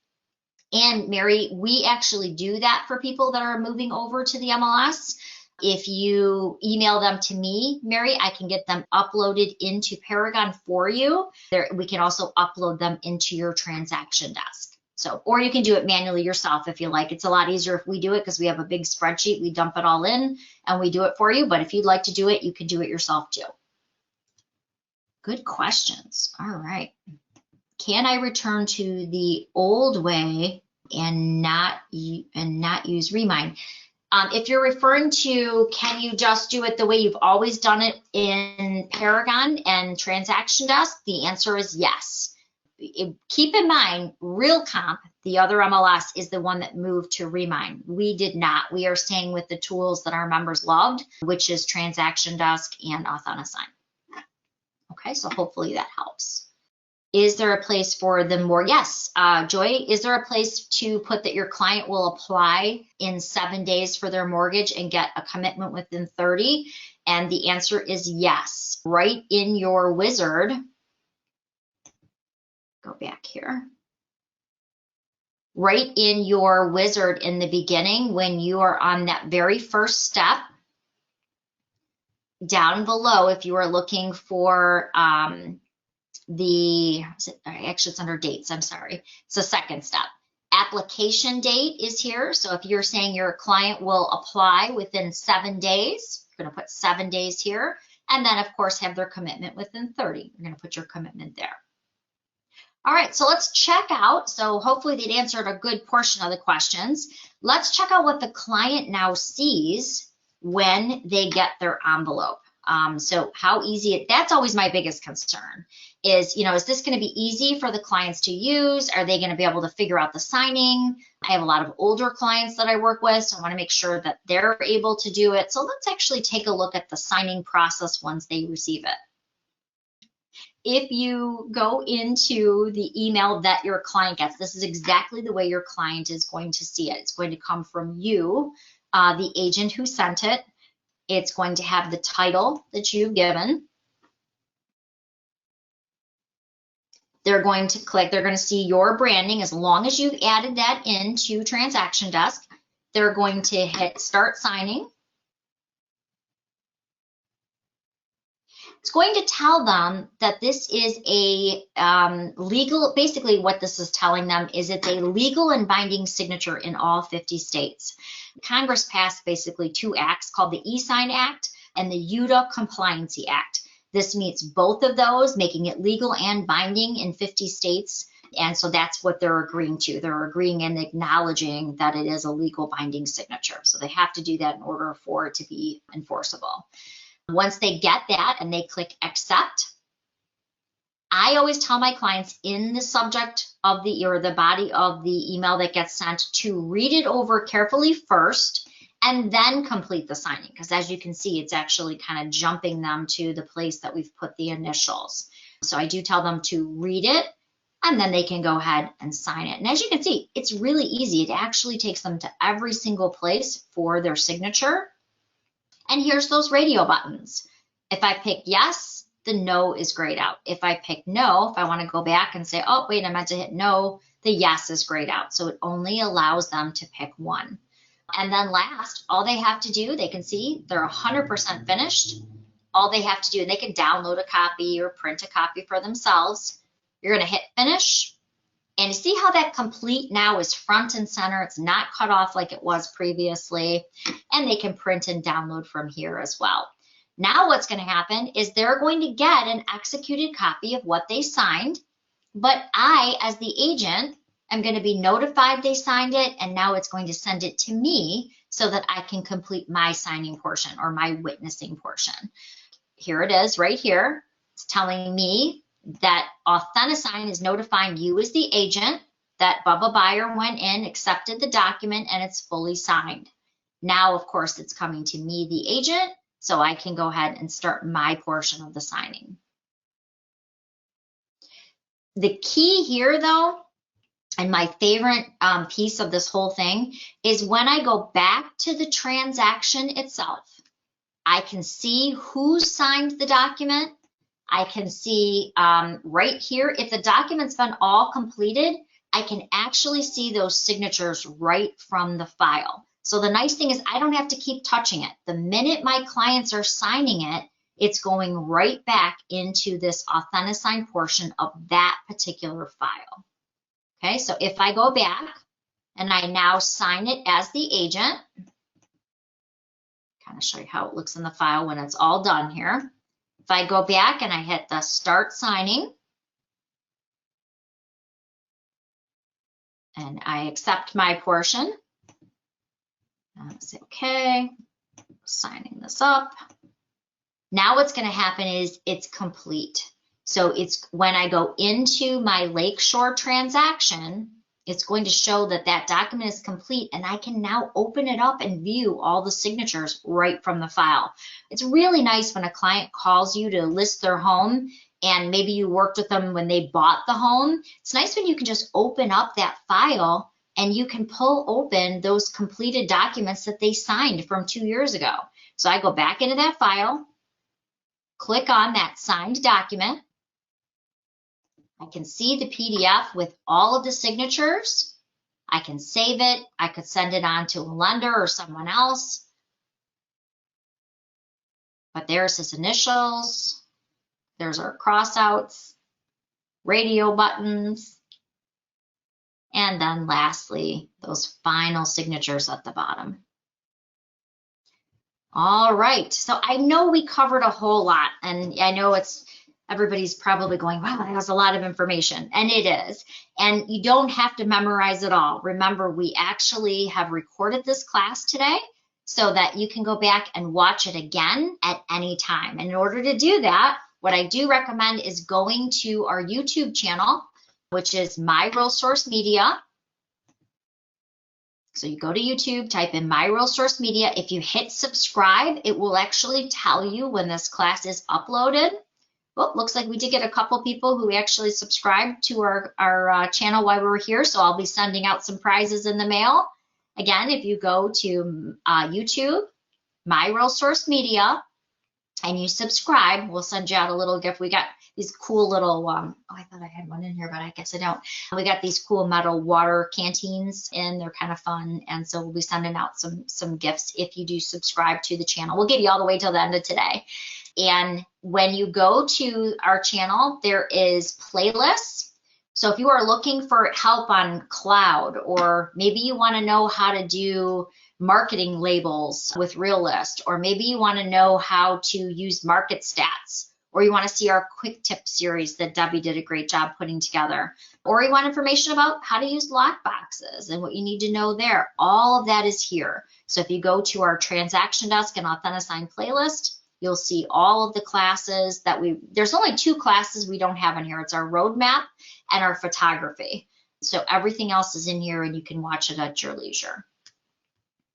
And Mary, we actually do that for people that are moving over to the MLS. If you email them to me, Mary, I can get them uploaded into Paragon for you. We can also upload them into your transaction desk. So, or you can do it manually yourself if you like. It's a lot easier if we do it because we have a big spreadsheet. We dump it all in and we do it for you. But if you'd like to do it, you can do it yourself too. Good questions. All right. Can I return to the old way and not use Remind? If you're referring to, can you just do it the way you've always done it in Paragon and TransactionDesk? The answer is yes. Keep in mind, RealComp, the other MLS, is the one that moved to Remind. We did not. We are staying with the tools that our members loved, which is TransactionDesk and Authentisign. Okay, so hopefully that helps. Is there a place for the more? Yes, Joy, is there a place to put that your client will apply in 7 days for their mortgage and get a commitment within 30? And the answer is yes. Right in your wizard, go back here. Right in your wizard in the beginning, when you are on that very first step, down below, if you are looking for actually it's under dates, I'm sorry. It's the second step. Application date is here. So if you're saying your client will apply within 7 days, you're going to put 7 days here. And then, of course, have their commitment within 30. You're going to put your commitment there. All right, so let's check out. So hopefully they'd answered a good portion of the questions. Let's check out what the client now sees when they get their envelope. So how easy, that's always my biggest concern is, is this going to be easy for the clients to use? Are they going to be able to figure out the signing? I have a lot of older clients that I work with, so I want to make sure that they're able to do it. So let's actually take a look at the signing process once they receive it. If you go into the email that your client gets, this is exactly the way your client is going to see it. It's going to come from you, the agent who sent it. It's going to have the title that you've given. They're going to click, they're going to see your branding. As long as you've added that into TransactionDesk, they're going to hit start signing. It's going to tell them that this is a legal, basically what this is telling them is it's a legal and binding signature in all 50 states. Congress passed basically 2 acts called the E-Sign Act and the UTA Compliancy Act. This meets both of those, making it legal and binding in 50 states. And so that's what they're agreeing to. They're agreeing and acknowledging that it is a legal binding signature. So they have to do that in order for it to be enforceable. Once they get that and they click accept, I always tell my clients in the subject of the body of the email that gets sent to read it over carefully first and then complete the signing. Because as you can see, it's actually kind of jumping them to the place that we've put the initials. So I do tell them to read it and then they can go ahead and sign it. And as you can see, it's really easy. It actually takes them to every single place for their signature. And here's those radio buttons. If I pick yes, the no is grayed out. If I pick no, if I want to go back and say, oh, wait, I meant to hit no, the yes is grayed out. So it only allows them to pick one. And then last, all they have to do, they can see they're 100% finished. All they have to do, and they can download a copy or print a copy for themselves. You're going to hit finish. And you see how that complete now is front and center. It's not cut off like it was previously. And they can print and download from here as well. Now what's going to happen is they're going to get an executed copy of what they signed. But I, as the agent, am going to be notified they signed it. And now it's going to send it to me so that I can complete my signing portion or my witnessing portion. Here it is right here. It's telling me that Authentisign is notifying you as the agent that Bubba Buyer went in, accepted the document, and it's fully signed. Now, of course, it's coming to me, the agent, so I can go ahead and start my portion of the signing. The key here, though, and my favorite piece of this whole thing is when I go back to the transaction itself, I can see who signed the document. I can see right here, if the document's been all completed, I can actually see those signatures right from the file. So the nice thing is I don't have to keep touching it. The minute my clients are signing it, it's going right back into this Authentisign portion of that particular file. Okay, so if I go back and I now sign it as the agent, kind of show you how it looks in the file when it's all done here. If I go back and I hit the start signing, and I accept my portion, I'll say okay, signing this up. Now what's going to happen is it's complete. So it's when I go into my Lakeshore transaction, it's going to show that that document is complete, and I can now open it up and view all the signatures right from the file. It's really nice when a client calls you to list their home and maybe you worked with them when they bought the home. It's nice when you can just open up that file and you can pull open those completed documents that they signed from 2 years ago. So I go back into that file, click on that signed document. I can see the PDF with all of the signatures. I can save it. I could send it on to a lender or someone else. But there's his initials. There's our crossouts, radio buttons, and then lastly, those final signatures at the bottom. All right, so I know we covered a whole lot, and I know everybody's probably going, wow, that was a lot of information, and it is. And you don't have to memorize it all. Remember, we actually have recorded this class today so that you can go back and watch it again at any time. And in order to do that, what I do recommend is going to our YouTube channel, which is MiRealSource Media. So you go to YouTube, type in MiRealSource Media. If you hit subscribe, it will actually tell you when this class is uploaded. Well, looks like we did get a couple people who actually subscribed to our channel while we were here, so I'll be sending out some prizes in the mail. Again, if you go to YouTube, MiRealSource Media, and you subscribe, we'll send you out a little gift. We got these cool little, oh, I thought I had one in here, but I guess I don't. We got these cool metal water canteens, and they're kind of fun, and so we'll be sending out some gifts if you do subscribe to the channel. We'll get you all the way till the end of today. And when you go to our channel, there is playlists. So if you are looking for help on cloud, or maybe you want to know how to do marketing labels with Realist, or maybe you want to know how to use market stats, or you want to see our quick tip series that Debbie did a great job putting together, or you want information about how to use lockboxes and what you need to know there, all of that is here. So if you go to our TransactionDesk and Authentisign playlist, you'll see all of the classes that there's only 2 classes we don't have in here. It's our roadmap and our photography. So everything else is in here and you can watch it at your leisure.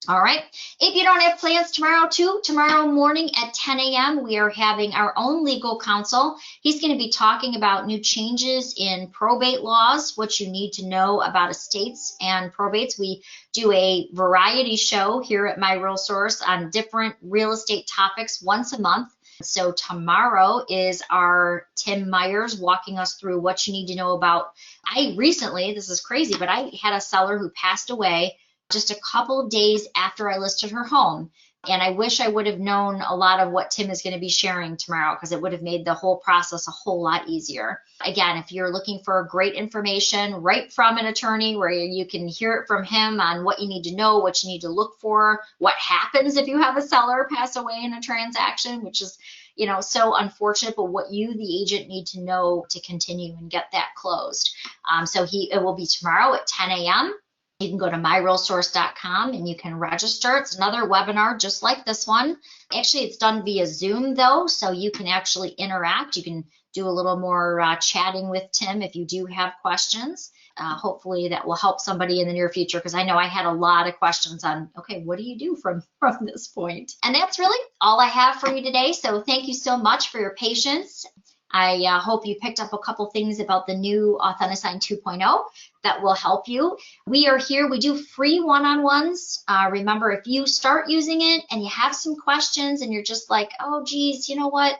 All right, if you don't have plans tomorrow morning at 10 a.m., we are having our own legal counsel. He's going to be talking about new changes in probate laws, what you need to know about estates and probates. We do a variety show here at MiRealSource on different real estate topics once a month. So tomorrow is our Tim Myers walking us through what you need to know about. I recently, this is crazy, but I had a seller who passed away just a couple of days after I listed her home. And I wish I would have known a lot of what Tim is going to be sharing tomorrow, because it would have made the whole process a whole lot easier. Again, if you're looking for great information right from an attorney where you can hear it from him on what you need to know, what you need to look for, what happens if you have a seller pass away in a transaction, which is, you know, so unfortunate, but what you, the agent, need to know to continue and get that closed. So it will be tomorrow at 10 a.m. You can go to MiRealSource.com and you can register. It's another webinar just like this one. Actually, it's done via Zoom though, so you can actually interact. You can do a little more chatting with Tim if you do have questions. Hopefully that will help somebody in the near future, because I know I had a lot of questions on, okay, what do you do from this point? And that's really all I have for you today. So thank you so much for your patience. I hope you picked up a couple things about the new Authentisign 2.0 that will help you. We are here. We do free one-on-ones. Remember, if you start using it and you have some questions and you're just like, oh, geez, you know what?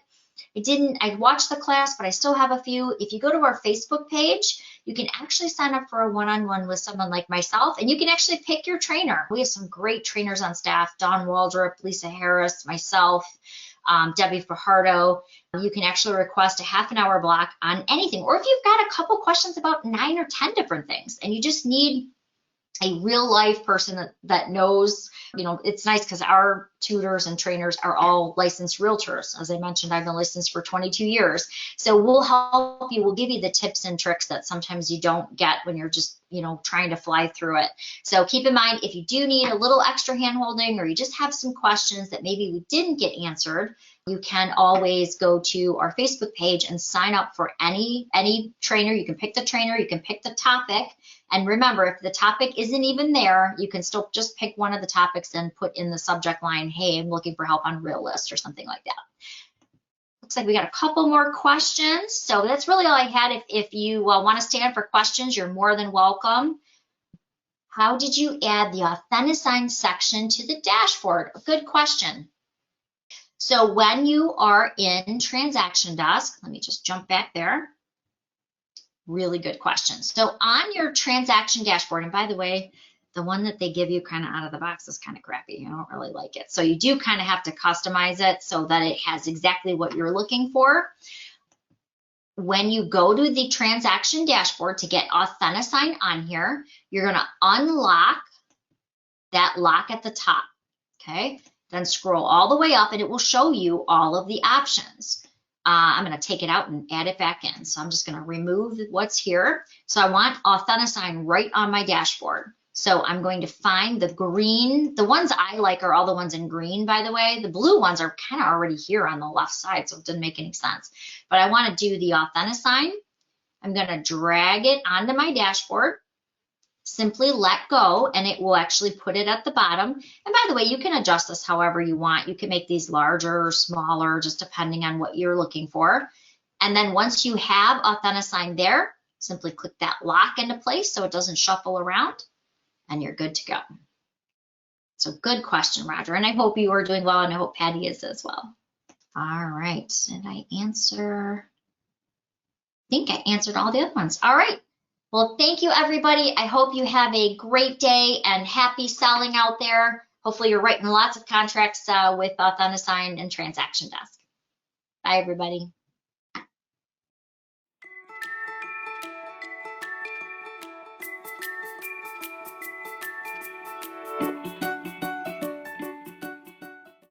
I watched the class, but I still have a few. If you go to our Facebook page, you can actually sign up for a one-on-one with someone like myself, and you can actually pick your trainer. We have some great trainers on staff: Dawn Waldrop, Lisa Harris, myself, Debbie Fajardo. You can actually request a half-an-hour block on anything, or if you've got a couple questions about 9 or 10 different things, and you just need a real life person that knows, you know, it's nice because our tutors and trainers are all licensed realtors. As I mentioned, I've been licensed for 22 years. So we'll help you. We'll give you the tips and tricks that sometimes you don't get when you're just, you know, trying to fly through it. So keep in mind, if you do need a little extra hand-holding, or you just have some questions that maybe we didn't get answered, you can always go to our Facebook page and sign up for any trainer. You can pick the trainer, you can pick the topic. And remember, if the topic isn't even there, you can still just pick one of the topics and put in the subject line, hey, I'm looking for help on RealList or something like that. Looks like we got a couple more questions. So that's really all I had. If you want to stand for questions, you're more than welcome. How did you add the Authentisign section to the dashboard? A good question. So when you are in TransactionDesk, let me just jump back there. Really good question. So on your transaction dashboard, and by the way, the one that they give you kind of out of the box is kind of crappy. I don't really like it. So you do kind of have to customize it so that it has exactly what you're looking for. When you go to the transaction dashboard to get Authentisign on here, you're going to unlock that lock at the top. Okay. Then scroll all the way up and it will show you all of the options. I'm going to take it out and add it back in. So I'm just going to remove what's here. So I want Authentisign right on my dashboard. So I'm going to find the green. The ones I like are all the ones in green, by the way. The blue ones are kind of already here on the left side, so it didn't make any sense. But I want to do the Authentisign. I'm going to drag it onto my dashboard. Simply let go and it will actually put it at the bottom. And by the way, you can adjust this however you want. You can make these larger or smaller, just depending on what you're looking for. And then once you have Authentisign there, simply click that lock into place so it doesn't shuffle around, and you're good to go. So good question, Roger. And I hope you are doing well, and I hope Patty is as well. All right, did I answer? I think I answered all the other ones. All right. Well, thank you, everybody. I hope you have a great day and happy selling out there. Hopefully you're writing lots of contracts with Authentisign and TransactionDesk. Bye, everybody.